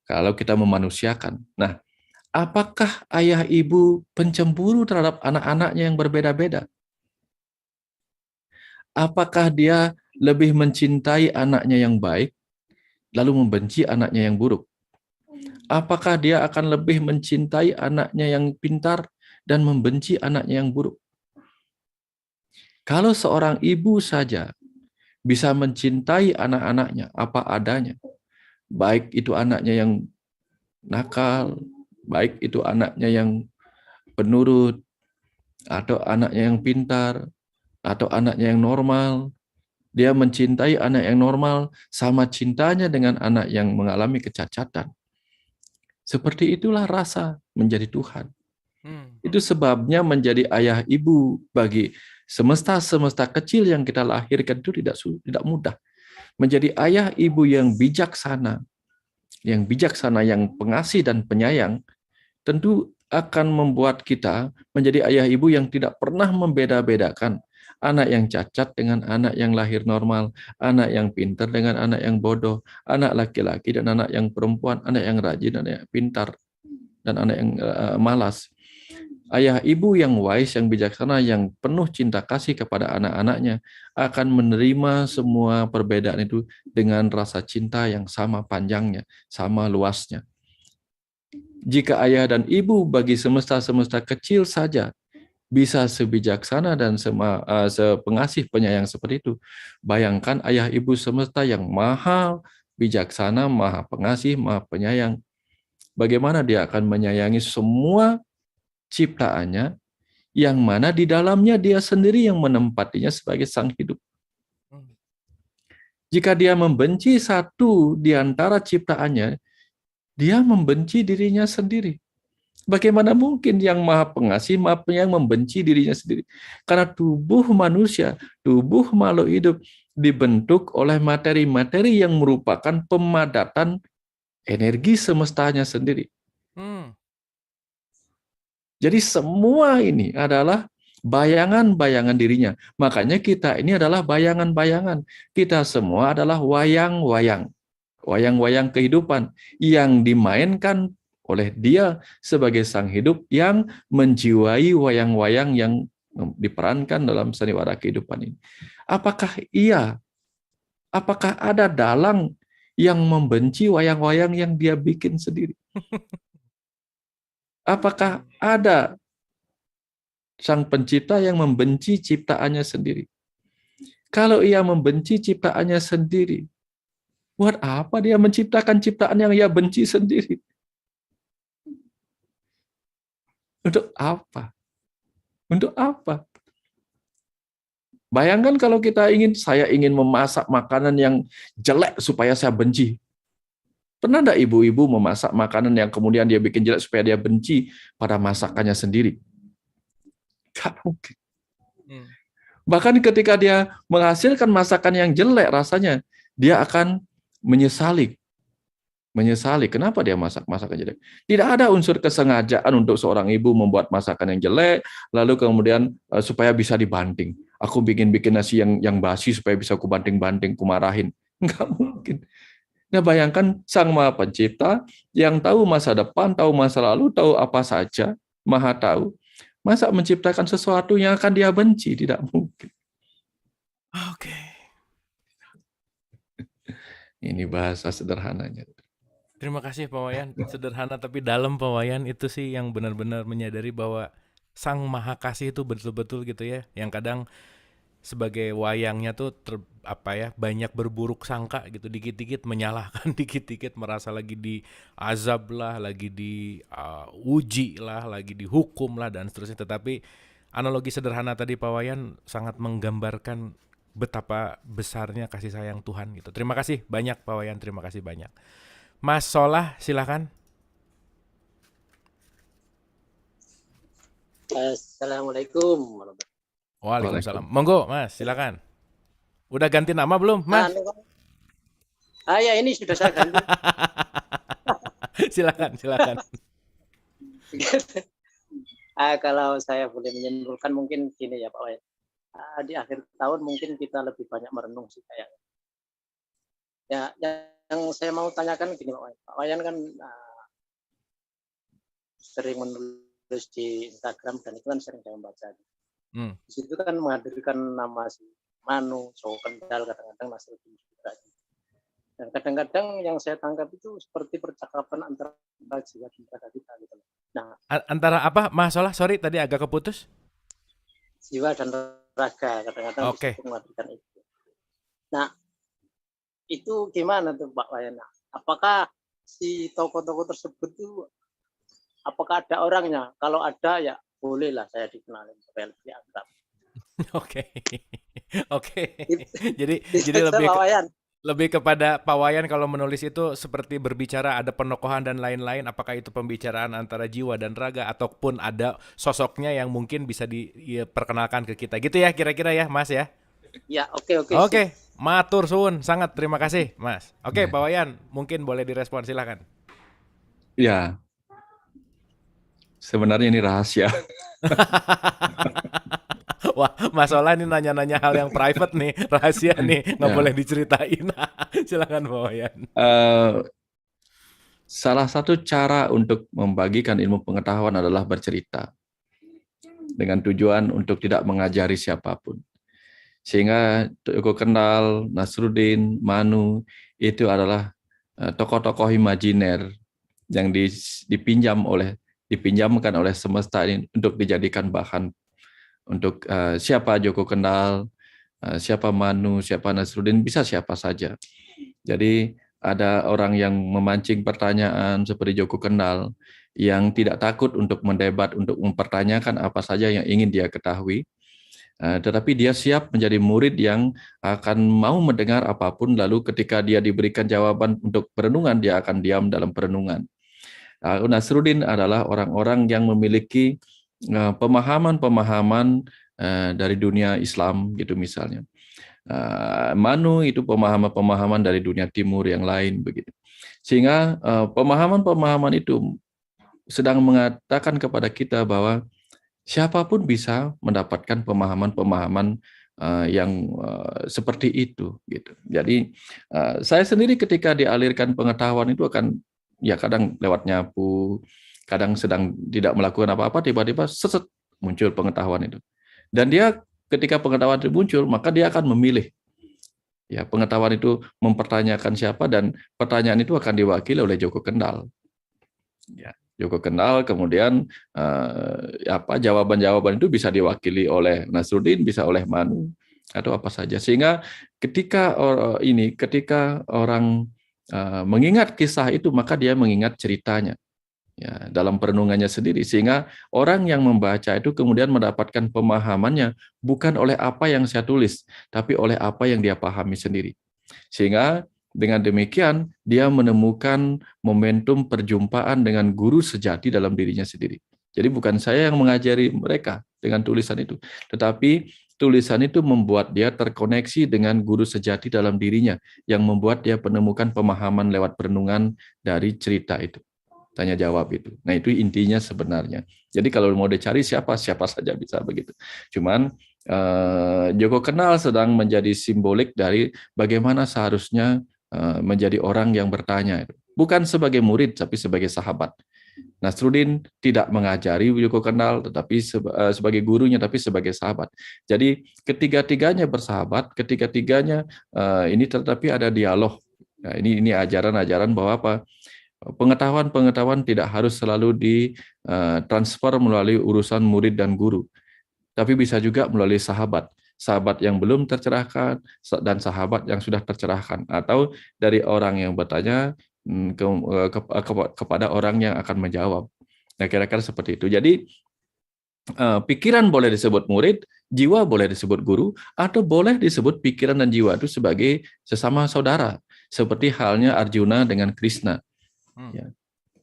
Kalau kita memanusiakan. Nah, apakah ayah ibu pencemburu terhadap anak-anaknya yang berbeda-beda? Apakah dia lebih mencintai anaknya yang baik, lalu membenci anaknya yang buruk? Apakah dia akan lebih mencintai anaknya yang pintar dan membenci anaknya yang buruk? Kalau seorang ibu saja bisa mencintai anak-anaknya apa adanya, baik itu anaknya yang nakal, baik itu anaknya yang penurut, atau anaknya yang pintar, atau anaknya yang normal, dia mencintai anak yang normal sama cintanya dengan anak yang mengalami kecacatan. Seperti itulah rasa menjadi Tuhan. Itu sebabnya menjadi ayah ibu bagi semesta-semesta kecil yang kita lahirkan itu tidak mudah. Menjadi ayah ibu yang bijaksana, yang pengasih dan penyayang, tentu akan membuat kita menjadi ayah ibu yang tidak pernah membeda-bedakan anak yang cacat dengan anak yang lahir normal, anak yang pintar dengan anak yang bodoh, anak laki-laki dan anak yang perempuan, anak yang rajin, anak yang pintar, dan anak yang malas. Ayah ibu yang wise, yang bijaksana, yang penuh cinta kasih kepada anak-anaknya akan menerima semua perbedaan itu dengan rasa cinta yang sama panjangnya, sama luasnya. Jika ayah dan ibu bagi semesta-semesta kecil saja bisa sebijaksana dan sepengasih penyayang seperti itu, bayangkan ayah ibu semesta yang maha bijaksana, maha pengasih, maha penyayang. Bagaimana dia akan menyayangi semua ciptaannya, yang mana di dalamnya dia sendiri yang menempatinya sebagai sang hidup. Jika dia membenci satu di antara ciptaannya, dia membenci dirinya sendiri. Bagaimana mungkin yang maha pengasih, maha penyayang membenci dirinya sendiri? Karena tubuh manusia, tubuh makhluk hidup dibentuk oleh materi-materi yang merupakan pemadatan energi semestanya sendiri. Jadi semua ini adalah bayangan-bayangan dirinya. Makanya kita ini adalah bayangan-bayangan. Kita semua adalah wayang-wayang. Wayang-wayang kehidupan yang dimainkan oleh dia sebagai sang hidup yang menjiwai wayang-wayang yang diperankan dalam sandiwara kehidupan ini. Apakah ada dalang yang membenci wayang-wayang yang dia bikin sendiri? Apakah ada Sang Pencipta yang membenci ciptaannya sendiri. Kalau ia membenci ciptaannya sendiri, buat apa dia menciptakan ciptaan yang ia benci sendiri? Untuk apa? Untuk apa? Bayangkan kalau saya ingin memasak makanan yang jelek supaya saya benci. Pernah enggak ibu-ibu memasak makanan yang kemudian dia bikin jelek supaya dia benci pada masakannya sendiri? Gak mungkin. Bahkan ketika dia menghasilkan masakan yang jelek rasanya, dia akan menyesali. Kenapa dia masak masakan jelek? Tidak ada unsur kesengajaan untuk seorang ibu membuat masakan yang jelek, lalu kemudian supaya bisa dibanting. Aku bikin nasi yang basi supaya bisa aku banting-banting, kumarahin. Enggak mungkin. Nah, bayangkan Sang Maha Pencipta yang tahu masa depan, tahu masa lalu, tahu apa saja, Maha tahu. Masa menciptakan sesuatu yang akan dia benci? Tidak mungkin. Oke. Ini bahasa sederhananya. Terima kasih Pak Wayan. Sederhana tapi dalam Pak Wayan, itu sih yang benar-benar menyadari bahwa Sang Maha Kasih itu betul-betul gitu ya. Yang kadang sebagai wayangnya tuh banyak berburuk sangka gitu, dikit-dikit menyalahkan, dikit-dikit merasa lagi diazab lah, lagi diuji lah, lagi dihukum lah dan seterusnya. Tetapi analogi sederhana tadi Pak Wayan sangat menggambarkan betapa besarnya kasih sayang Tuhan gitu. Terima kasih banyak Pak Wayan, terima kasih banyak. Mas Solah, silakan. Assalamualaikum. Waalaikumsalam. Monggo, Mas, silakan. Udah ganti nama belum, Mas? Ya ini sudah saya ganti. Silakan. Kalau saya boleh menyimpulkan mungkin gini ya Pak Wayan. Di akhir tahun mungkin kita lebih banyak merenung sih kayaknya. Ya, yang saya mau tanyakan gini Pak Wayan. Pak Wayan kan sering menulis di Instagram dan itu kan sering saya membaca. Di situ kan menghadirkan nama si Manu, Joko Kendal, kadang-kadang Nasruddin juga. Dan kadang-kadang yang saya tangkap itu seperti percakapan antara jiwa dan raga kita gitu. Nah, antara apa, Mas Solah? Sorry, tadi agak keputus. Jiwa dan raga kadang-kadang Oke. menghadirkan itu. Nah, itu gimana tuh Pak Wayan? Apakah si tokoh-tokoh tersebut itu apakah ada orangnya? Kalau ada ya bolehlah saya dikenalin supaya lebih akrab. Oke. Jadi lebih kepada Pak Wayan kalau menulis itu seperti berbicara ada penokohan dan lain-lain. Apakah itu pembicaraan antara jiwa dan raga ataupun ada sosoknya yang mungkin bisa diperkenalkan ke kita. Gitu ya kira-kira ya, Mas ya? Ya, oke. Oke, matur suwun, sangat terima kasih, Mas. Oke, Pak Wayan, mungkin boleh direspon, silakan. Ya. Sebenarnya ini rahasia. Wah, Mas Solah ini nanya-nanya hal yang private nih, rahasia nih, nggak boleh diceritain. Silakan Pak Wayan. Salah satu cara untuk membagikan ilmu pengetahuan adalah bercerita. Dengan tujuan untuk tidak mengajari siapapun. Sehingga Joko Kendal, Nasruddin, Manu, itu adalah tokoh-tokoh imajiner yang dipinjamkan oleh semesta ini untuk dijadikan bahan untuk siapa Joko Kendal, siapa Manu, siapa Nasruddin, bisa siapa saja. Jadi ada orang yang memancing pertanyaan seperti Joko Kendal yang tidak takut untuk mendebat, untuk mempertanyakan apa saja yang ingin dia ketahui, tetapi dia siap menjadi murid yang akan mau mendengar apapun, lalu ketika dia diberikan jawaban untuk perenungan, dia akan diam dalam perenungan. Nasruddin adalah orang-orang yang memiliki pemahaman-pemahaman dari dunia Islam gitu misalnya. Manu itu pemahaman-pemahaman dari dunia timur yang lain begitu. Sehingga pemahaman-pemahaman itu sedang mengatakan kepada kita bahwa siapapun bisa mendapatkan pemahaman-pemahaman yang seperti itu gitu. Jadi saya sendiri ketika dialirkan pengetahuan itu akan ya kadang lewat nyapu, kadang sedang tidak melakukan apa-apa, tiba-tiba seset muncul pengetahuan itu. Dan dia ketika pengetahuan itu muncul, maka dia akan memilih. Ya, pengetahuan itu mempertanyakan siapa dan pertanyaan itu akan diwakili oleh Joko Kendal. Ya, Joko kenal, kemudian jawaban-jawaban itu bisa diwakili oleh Nasruddin, bisa oleh Manu atau apa saja. Sehingga ketika orang mengingat kisah itu, maka dia mengingat ceritanya ya dalam perenungannya sendiri, sehingga orang yang membaca itu kemudian mendapatkan pemahamannya bukan oleh apa yang saya tulis, tapi oleh apa yang dia pahami sendiri. Sehingga dengan demikian dia menemukan momentum perjumpaan dengan guru sejati dalam dirinya sendiri. Jadi bukan saya yang mengajari mereka dengan tulisan itu, tetapi tulisan itu membuat dia terkoneksi dengan guru sejati dalam dirinya, yang membuat dia menemukan pemahaman lewat perenungan dari cerita itu. Tanya jawab itu. Nah, itu intinya sebenarnya. Jadi kalau mau dicari siapa saja bisa begitu. Cuman Joko kenal sedang menjadi simbolik dari bagaimana seharusnya menjadi orang yang bertanya. Bukan sebagai murid, tapi sebagai sahabat. Nasruddin tidak mengajari Joko kenal, tetapi sebagai gurunya, tapi sebagai sahabat. Jadi ketiga-tiganya bersahabat, ketiga-tiganya ini tetapi ada dialog. Nah, ini ajaran-ajaran bahwa apa? Pengetahuan tidak harus selalu ditransfer melalui urusan murid dan guru, tapi bisa juga melalui sahabat yang belum tercerahkan dan sahabat yang sudah tercerahkan, atau dari orang yang bertanya kepada orang yang akan menjawab. Nah, kira-kira seperti itu. Jadi pikiran boleh disebut murid, jiwa boleh disebut guru, atau boleh disebut pikiran dan jiwa itu sebagai sesama saudara, seperti halnya Arjuna dengan Krishna. Ya.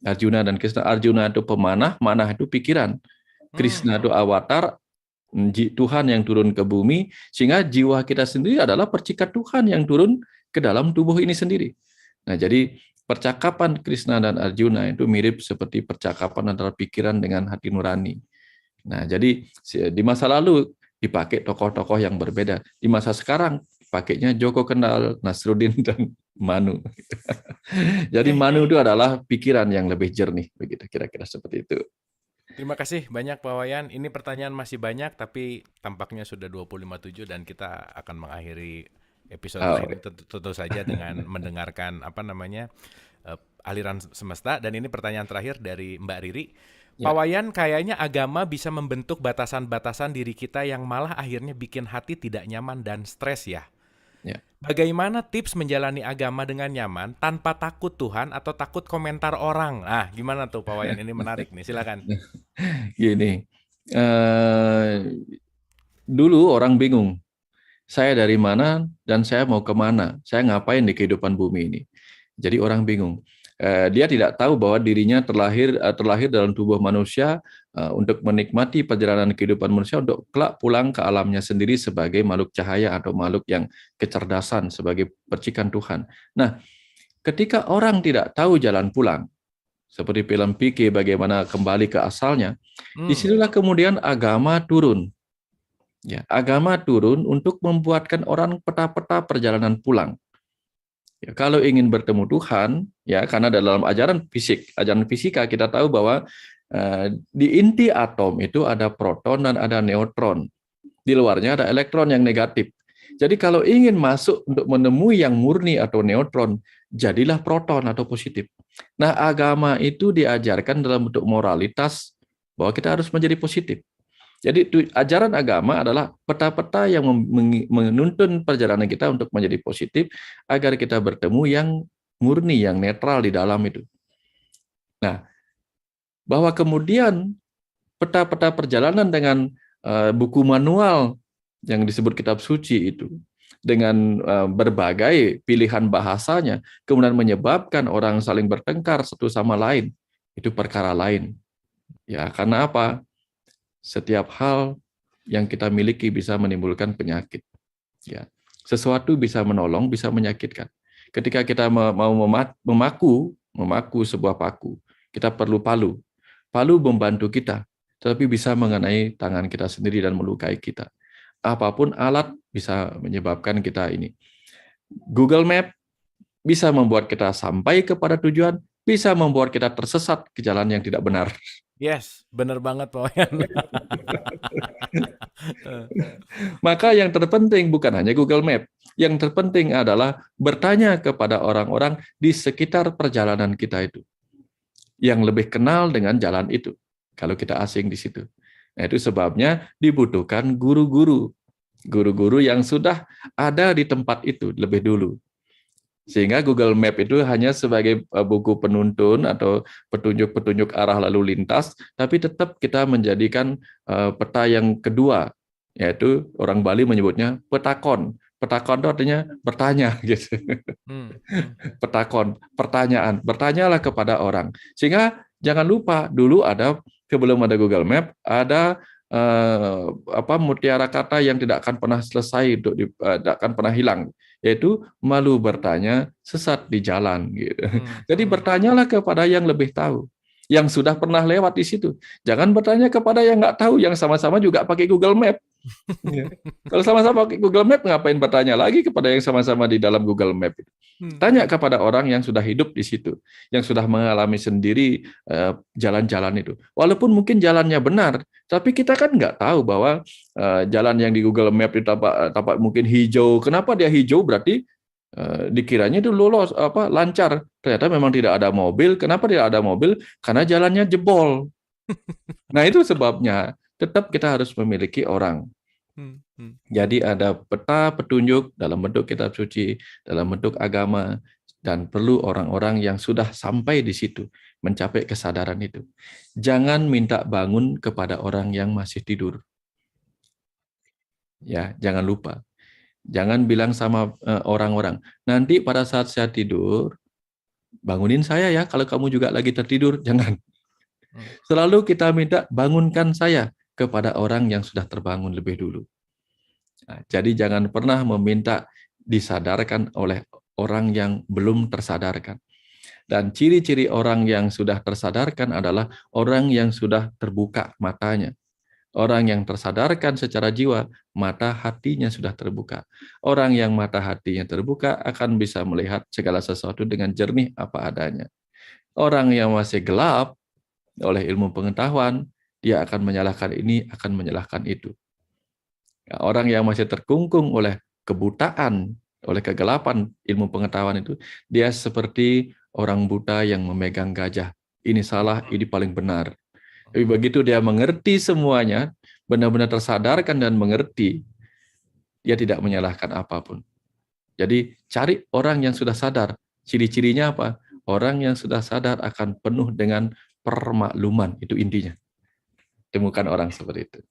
Arjuna dan Krishna. Arjuna itu pemanah, manah itu pikiran. Krishna itu avatar, Tuhan yang turun ke bumi, sehingga jiwa kita sendiri adalah percikat Tuhan yang turun ke dalam tubuh ini sendiri. Nah, jadi percakapan Krishna dan Arjuna itu mirip seperti percakapan antara pikiran dengan hati nurani. Nah, jadi di masa lalu dipakai tokoh-tokoh yang berbeda. Di masa sekarang pakainya Joko kenal, Nasruddin, dan Manu. Jadi Manu itu adalah pikiran yang lebih jernih, begitu kira-kira seperti itu. Terima kasih banyak Pak Wayan. Ini pertanyaan masih banyak, tapi tampaknya sudah 25.7 dan kita akan mengakhiri episode ini tentu saja dengan mendengarkan aliran semesta. Dan ini pertanyaan terakhir dari Mbak Riri. Pak Wayan, kayaknya agama bisa membentuk batasan-batasan diri kita yang malah akhirnya bikin hati tidak nyaman dan stres ya. Bagaimana tips menjalani agama dengan nyaman tanpa takut Tuhan atau takut komentar orang? Gimana tuh Pak Wayan? Ini menarik nih, silakan. Gini, dulu orang bingung, saya dari mana dan saya mau kemana, saya ngapain di kehidupan bumi ini. Jadi orang bingung. Dia tidak tahu bahwa dirinya terlahir dalam tubuh manusia untuk menikmati perjalanan kehidupan manusia, untuk kelak pulang ke alamnya sendiri sebagai makhluk cahaya atau makhluk yang kecerdasan, sebagai percikan Tuhan. Nah, ketika orang tidak tahu jalan pulang, seperti film P.K. bagaimana kembali ke asalnya, disinilah kemudian agama turun. Ya, agama turun untuk membuatkan orang peta-peta perjalanan pulang. Ya, kalau ingin bertemu Tuhan, ya karena dalam ajaran fisika kita tahu bahwa di inti atom itu ada proton dan ada neutron. Di luarnya ada elektron yang negatif. Jadi kalau ingin masuk untuk menemui yang murni atau neutron, jadilah proton atau positif. Nah, agama itu diajarkan dalam bentuk moralitas bahwa kita harus menjadi positif. Jadi ajaran agama adalah peta-peta yang menuntun perjalanan kita untuk menjadi positif agar kita bertemu yang murni, yang netral di dalam itu. Nah, bahwa kemudian peta-peta perjalanan dengan buku manual yang disebut kitab suci itu, dengan berbagai pilihan bahasanya, kemudian menyebabkan orang saling bertengkar satu sama lain, itu perkara lain. Ya, karena apa? Setiap hal yang kita miliki bisa menimbulkan penyakit. Ya, sesuatu bisa menolong, bisa menyakitkan. Ketika kita mau memaku sebuah paku, kita perlu palu. Palu membantu kita, tetapi bisa mengenai tangan kita sendiri dan melukai kita. Apapun alat bisa menyebabkan kita ini. Google Map bisa membuat kita sampai kepada tujuan, bisa membuat kita tersesat ke jalan yang tidak benar. Yes, benar banget Pak Wayan. Maka yang terpenting bukan hanya Google Map. Yang terpenting adalah bertanya kepada orang-orang di sekitar perjalanan kita itu. yang lebih kenal dengan jalan itu kalau kita asing di situ. Nah, itu sebabnya dibutuhkan guru-guru yang sudah ada di tempat itu lebih dulu. Sehingga Google Map itu hanya sebagai buku penuntun atau petunjuk-petunjuk arah lalu lintas, tapi tetap kita menjadikan peta yang kedua, yaitu orang Bali menyebutnya petakon. Petakon itu artinya bertanya, gitu. Petakon, pertanyaan. Bertanyalah kepada orang. Sehingga jangan lupa, dulu ada, sebelum ada Google Map, ada mutiara kata yang tidak akan pernah selesai, tidak akan pernah hilang, yaitu malu bertanya, sesat di jalan, gitu. Jadi bertanyalah kepada yang lebih tahu, yang sudah pernah lewat di situ. Jangan bertanya kepada yang nggak tahu, yang sama-sama juga pakai Google Map. Kalau sama-sama pakai Google Map, ngapain bertanya lagi kepada yang sama-sama di dalam Google Map? Tanya kepada orang yang sudah hidup di situ, yang sudah mengalami sendiri jalan-jalan itu. Walaupun mungkin jalannya benar, tapi kita kan nggak tahu bahwa jalan yang di Google Map itu tampak mungkin hijau. Kenapa dia hijau? Berarti dikiranya itu lolos, lancar. Ternyata memang tidak ada mobil. Kenapa tidak ada mobil? Karena jalannya jebol. Nah, itu sebabnya tetap kita harus memiliki orang. Jadi ada peta petunjuk dalam bentuk kitab suci, dalam bentuk agama, dan perlu orang-orang yang sudah sampai di situ, mencapai kesadaran itu. Jangan minta bangun kepada orang yang masih tidur. Ya, jangan lupa. Jangan bilang sama orang-orang, nanti pada saat saya tidur, bangunin saya ya, kalau kamu juga lagi tertidur, jangan. Selalu kita minta bangunkan saya kepada orang yang sudah terbangun lebih dulu. Nah, jadi jangan pernah meminta disadarkan oleh orang yang belum tersadarkan. Dan ciri-ciri orang yang sudah tersadarkan adalah orang yang sudah terbuka matanya. Orang yang tersadarkan secara jiwa, mata hatinya sudah terbuka. Orang yang mata hatinya terbuka akan bisa melihat segala sesuatu dengan jernih apa adanya. Orang yang masih gelap oleh ilmu pengetahuan, dia akan menyalahkan ini, akan menyalahkan itu. Orang yang masih terkungkung oleh kebutaan, oleh kegelapan ilmu pengetahuan itu, dia seperti orang buta yang memegang gajah. Ini salah, ini paling benar. Tapi begitu dia mengerti semuanya, benar-benar tersadarkan dan mengerti, dia tidak menyalahkan apapun. Jadi cari orang yang sudah sadar. Ciri-cirinya apa? Orang yang sudah sadar akan penuh dengan permakluman. Itu intinya. Temukan orang seperti itu.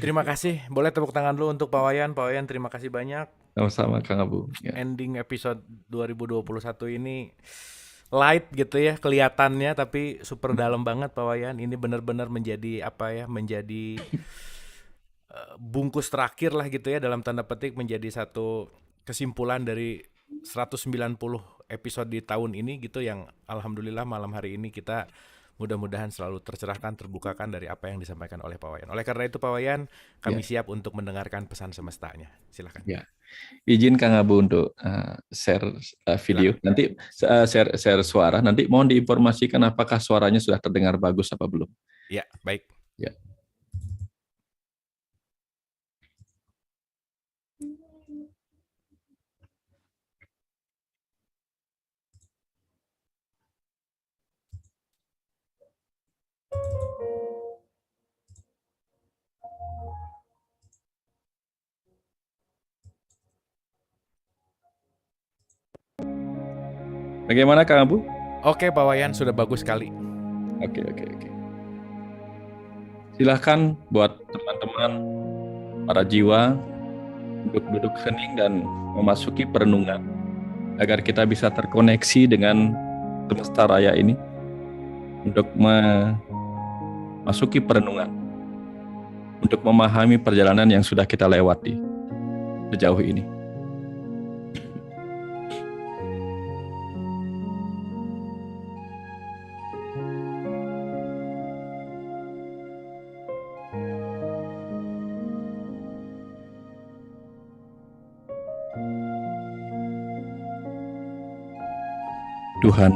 Terima kasih. Boleh tepuk tangan dulu untuk Pak Wayan. Pak Wayan, terima kasih banyak. Sama-sama, Kang Abu. Ya. Ending episode 2021 ini light gitu ya kelihatannya, tapi super dalam banget Pak Wayan. Ini benar-benar menjadi menjadi bungkus terakhir lah gitu ya, dalam tanda petik menjadi satu kesimpulan dari 190 episode di tahun ini gitu, yang alhamdulillah malam hari ini kita mudah-mudahan selalu tercerahkan, terbukakan dari apa yang disampaikan oleh Pak Wayan. Oleh karena itu Pak Wayan, kami siap untuk mendengarkan pesan semestanya. Silakan. Ya. Izin Kang Abu untuk share video. Silakan. Nanti share suara. Nanti mohon diinformasikan apakah suaranya sudah terdengar bagus apa belum. Ya, baik. Ya. Bagaimana Kang Abu? Oke Pak Wayan, sudah bagus sekali. Oke. Silahkan buat teman-teman, para jiwa, duduk hening dan memasuki perenungan, agar kita bisa terkoneksi dengan semesta raya ini, untuk memasuki perenungan, untuk memahami perjalanan yang sudah kita lewati sejauh ini. Tuhan,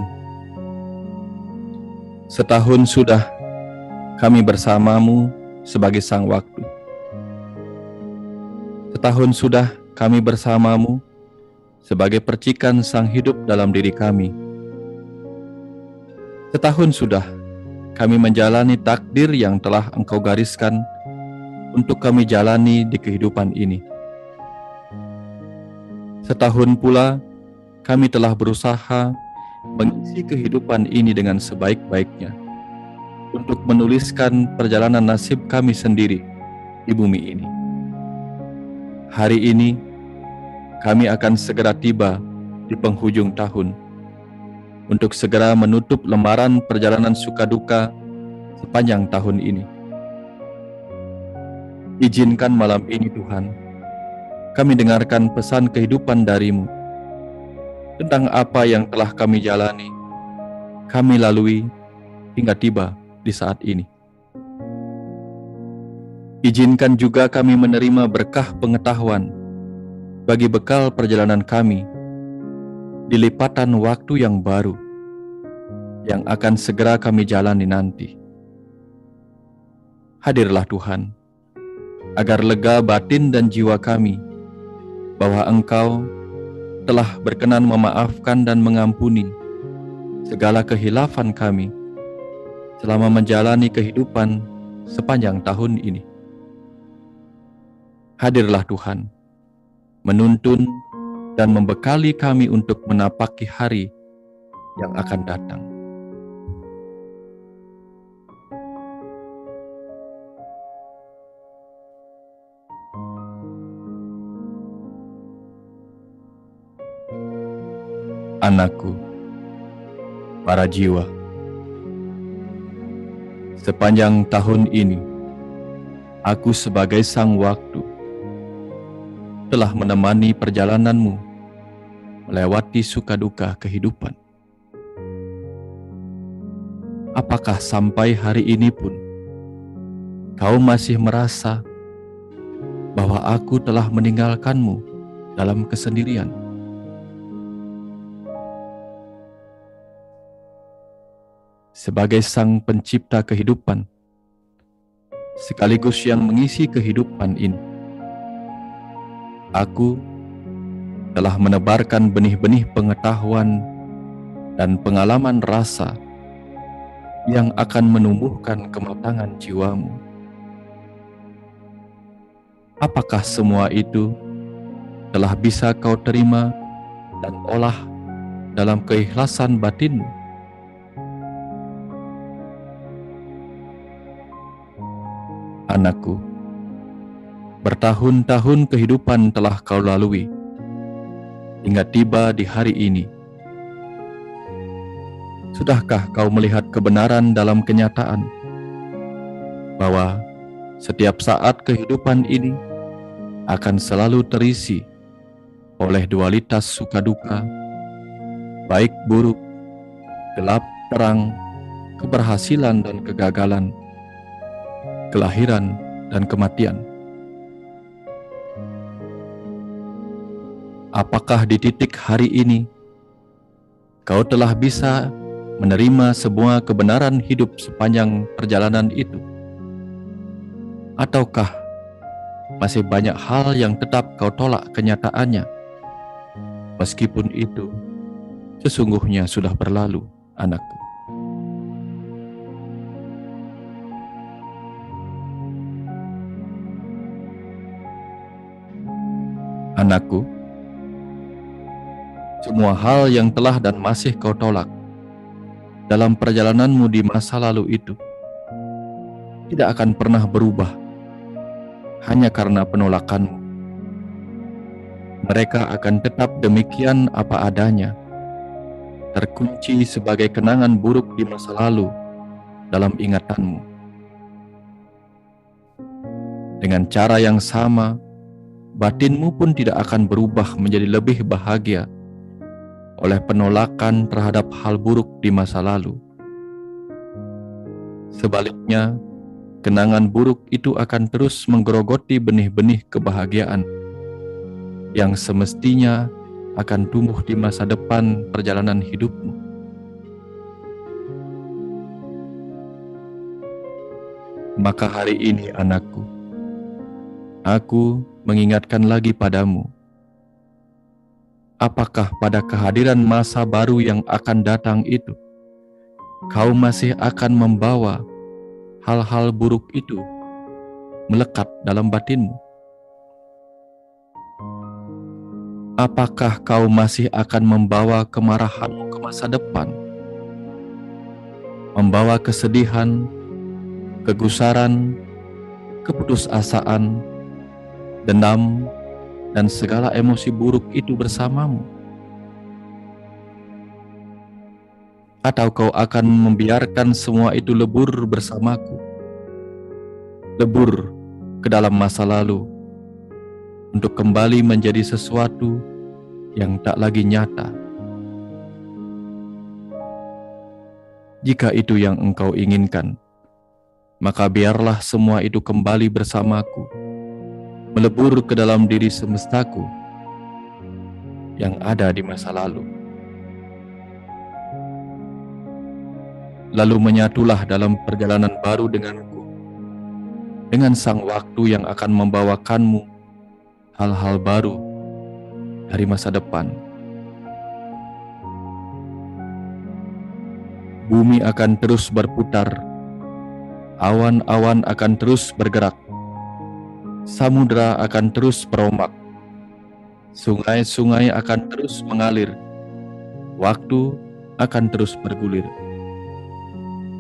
setahun sudah kami bersamamu sebagai sang waktu. Setahun sudah kami bersamamu sebagai percikan sang hidup dalam diri kami. Setahun sudah kami menjalani takdir yang telah Engkau gariskan untuk kami jalani di kehidupan ini. Setahun pula kami telah berusaha mengisi kehidupan ini dengan sebaik-baiknya untuk menuliskan perjalanan nasib kami sendiri di bumi ini. Hari ini kami akan segera tiba di penghujung tahun untuk segera menutup lembaran perjalanan suka duka sepanjang tahun ini. Izinkan malam ini Tuhan, kami dengarkan pesan kehidupan dari-Mu tentang apa yang telah kami jalani, kami lalui hingga tiba di saat ini. Izinkan juga kami menerima berkah pengetahuan bagi bekal perjalanan kami di lipatan waktu yang baru yang akan segera kami jalani nanti. Hadirlah Tuhan, agar lega batin dan jiwa kami bahwa Engkau telah berkenan memaafkan dan mengampuni segala kehilafan kami selama menjalani kehidupan sepanjang tahun ini. Hadirlah Tuhan, menuntun dan membekali kami untuk menapaki hari yang akan datang. Anakku, para jiwa, sepanjang tahun ini, aku sebagai sang waktu telah menemani perjalananmu melewati suka duka kehidupan. Apakah sampai hari ini pun kau masih merasa bahwa aku telah meninggalkanmu dalam kesendirian? Sebagai sang pencipta kehidupan, sekaligus yang mengisi kehidupan ini, aku telah menebarkan benih-benih pengetahuan dan pengalaman rasa yang akan menumbuhkan kematangan jiwamu. Apakah semua itu telah bisa kau terima dan olah dalam keikhlasan batinmu? Anakku, bertahun-tahun kehidupan telah kau lalui hingga tiba di hari ini. Sudahkah kau melihat kebenaran dalam kenyataan bahwa setiap saat kehidupan ini akan selalu terisi oleh dualitas suka duka, baik buruk, gelap terang, keberhasilan dan kegagalan, kelahiran dan kematian? Apakah di titik hari ini kau telah bisa menerima semua kebenaran hidup sepanjang perjalanan itu? Ataukah masih banyak hal yang tetap kau tolak kenyataannya, meskipun itu sesungguhnya sudah berlalu, anakku? Anakku, semua hal yang telah dan masih kau tolak dalam perjalananmu di masa lalu itu tidak akan pernah berubah hanya karena penolakanmu. Mereka akan tetap demikian apa adanya, terkunci sebagai kenangan buruk di masa lalu dalam ingatanmu. Dengan cara yang sama, batinmu pun tidak akan berubah menjadi lebih bahagia oleh penolakan terhadap hal buruk di masa lalu. Sebaliknya, kenangan buruk itu akan terus menggerogoti benih-benih kebahagiaan yang semestinya akan tumbuh di masa depan perjalanan hidupmu. Maka hari ini, anakku, aku mengingatkan lagi padamu, apakah pada kehadiran masa baru yang akan datang itu, kau masih akan membawa hal-hal buruk itu melekat dalam batinmu? Apakah kau masih akan membawa kemarahanmu ke masa depan? Membawa kesedihan, kegusaran, keputusasaan, dendam, dan segala emosi buruk itu bersamamu? Atau kau akan membiarkan semua itu lebur bersamaku? Lebur ke dalam masa lalu, untuk kembali menjadi sesuatu yang tak lagi nyata. Jika itu yang engkau inginkan, maka biarlah semua itu kembali bersamaku, melebur ke dalam diri semestaku yang ada di masa lalu. Lalu menyatulah dalam perjalanan baru denganku, dengan sang waktu yang akan membawakanmu hal-hal baru dari masa depan. Bumi akan terus berputar, awan-awan akan terus bergerak, samudra akan terus berombak, sungai-sungai akan terus mengalir, waktu akan terus bergulir.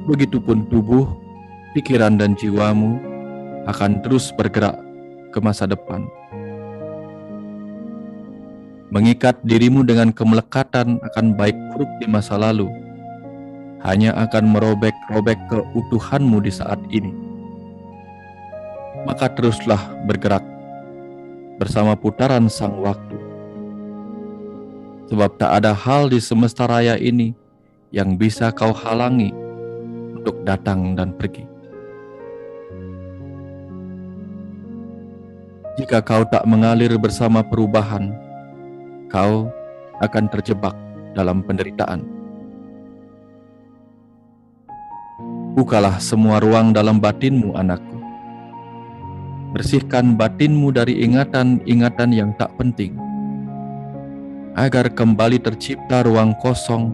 Begitupun tubuh, pikiran, dan jiwamu akan terus bergerak ke masa depan. Mengikat dirimu dengan kemelekatan akan baik buruk di masa lalu hanya akan merobek-robek keutuhanmu di saat ini. Maka teruslah bergerak bersama putaran sang waktu. Sebab tak ada hal di semesta raya ini yang bisa kau halangi untuk datang dan pergi. Jika kau tak mengalir bersama perubahan, kau akan terjebak dalam penderitaan. Bukalah semua ruang dalam batinmu, anakku. Bersihkan batinmu dari ingatan-ingatan yang tak penting, agar kembali tercipta ruang kosong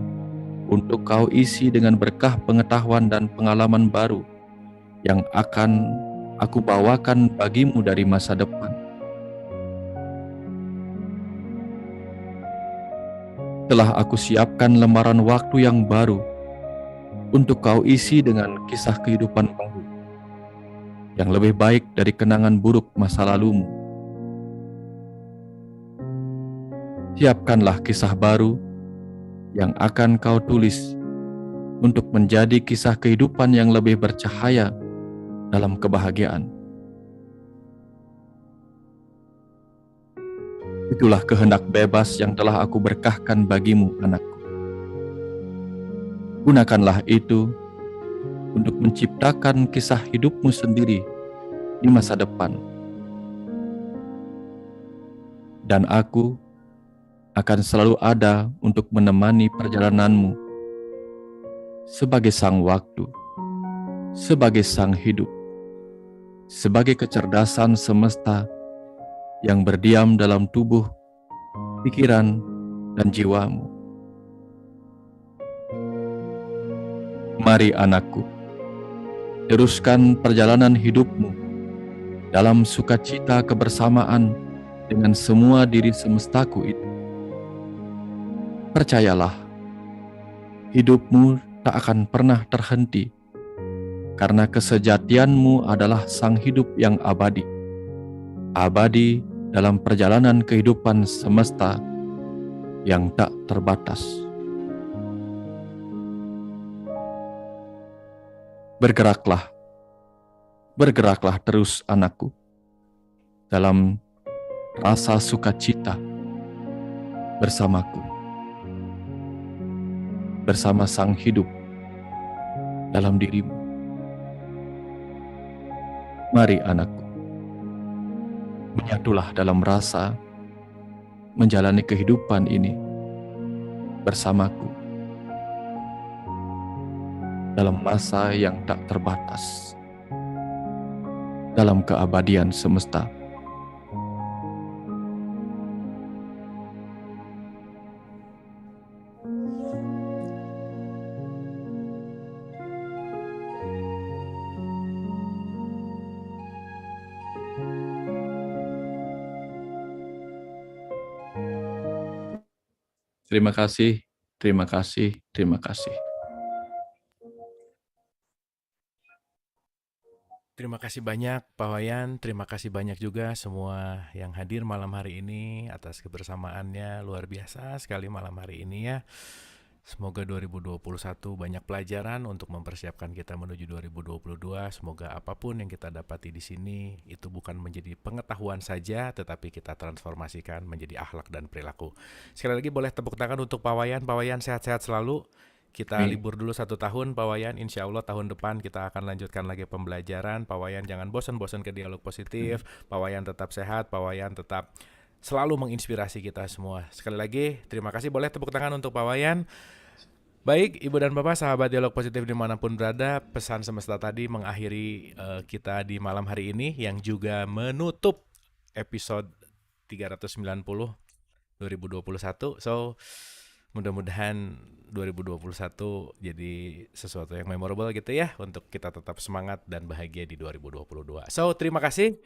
untuk kau isi dengan berkah pengetahuan dan pengalaman baru yang akan aku bawakan bagimu dari masa depan. Telah aku siapkan lembaran waktu yang baru untuk kau isi dengan kisah kehidupan baru yang lebih baik dari kenangan buruk masa lalumu. Siapkanlah kisah baru yang akan kau tulis untuk menjadi kisah kehidupan yang lebih bercahaya dalam kebahagiaan. Itulah kehendak bebas yang telah aku berkahkan bagimu, anakku. Gunakanlah itu untuk menciptakan kisah hidupmu sendiri di masa depan. Dan aku akan selalu ada untuk menemani perjalananmu sebagai sang waktu, sebagai sang hidup, sebagai kecerdasan semesta yang berdiam dalam tubuh, pikiran, dan jiwamu. Mari anakku, teruskan perjalanan hidupmu dalam sukacita kebersamaan dengan semua diri semestaku itu. Percayalah, hidupmu tak akan pernah terhenti, karena kesejatianmu adalah sang hidup yang abadi. Abadi dalam perjalanan kehidupan semesta yang tak terbatas. Bergeraklah, bergeraklah terus anakku, dalam rasa sukacita bersamaku, bersama sang hidup dalam dirimu. Mari anakku, menyatulah dalam rasa menjalani kehidupan ini bersamaku dalam masa yang tak terbatas, dalam keabadian semesta. Terima kasih, terima kasih, terima kasih. Terima kasih banyak Pak Wayan, terima kasih banyak juga semua yang hadir malam hari ini atas kebersamaannya, luar biasa sekali malam hari ini ya. Semoga 2021 banyak pelajaran untuk mempersiapkan kita menuju 2022. Semoga apapun yang kita dapati di sini itu bukan menjadi pengetahuan saja, tetapi kita transformasikan menjadi akhlak dan perilaku. Sekali lagi boleh tepuk tangan untuk Pak Wayan. Pak Wayan sehat-sehat selalu. Kita libur dulu 1 tahun Pak Wayan, insya Allah tahun depan kita akan lanjutkan lagi pembelajaran. Pak Wayan jangan bosan-bosan ke dialog positif. Pak Wayan tetap sehat, Pak Wayan tetap selalu menginspirasi kita semua. Sekali lagi terima kasih, boleh tepuk tangan untuk Pak Wayan. Baik, Ibu dan Bapak, sahabat dialog positif dimanapun berada, pesan semesta tadi mengakhiri kita di malam hari ini yang juga menutup episode 390 2021. So mudah-mudahan 2021 jadi sesuatu yang memorable gitu ya, untuk kita tetap semangat dan bahagia di 2022. So terima kasih,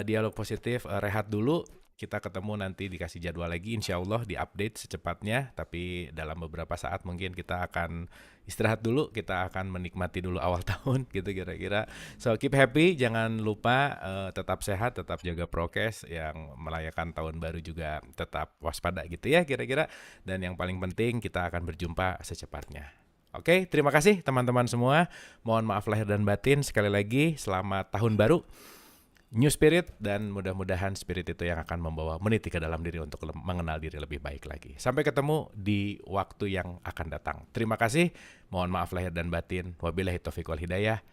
dialog positif rehat dulu. Kita ketemu nanti, dikasih jadwal lagi insya Allah, di-update secepatnya. Tapi dalam beberapa saat mungkin kita akan istirahat dulu, kita akan menikmati dulu awal tahun gitu kira-kira. So keep happy, jangan lupa tetap sehat, tetap jaga prokes, yang merayakan tahun baru juga tetap waspada gitu ya kira-kira. Dan yang paling penting kita akan berjumpa secepatnya. Oke, terima kasih teman-teman semua. Mohon maaf lahir dan batin. Sekali lagi selamat tahun baru, New Spirit, dan mudah-mudahan spirit itu yang akan membawa meniti ke dalam diri untuk mengenal diri lebih baik lagi. Sampai ketemu di waktu yang akan datang. Terima kasih, mohon maaf lahir dan batin. Wabillahi taufiq wal hidayah.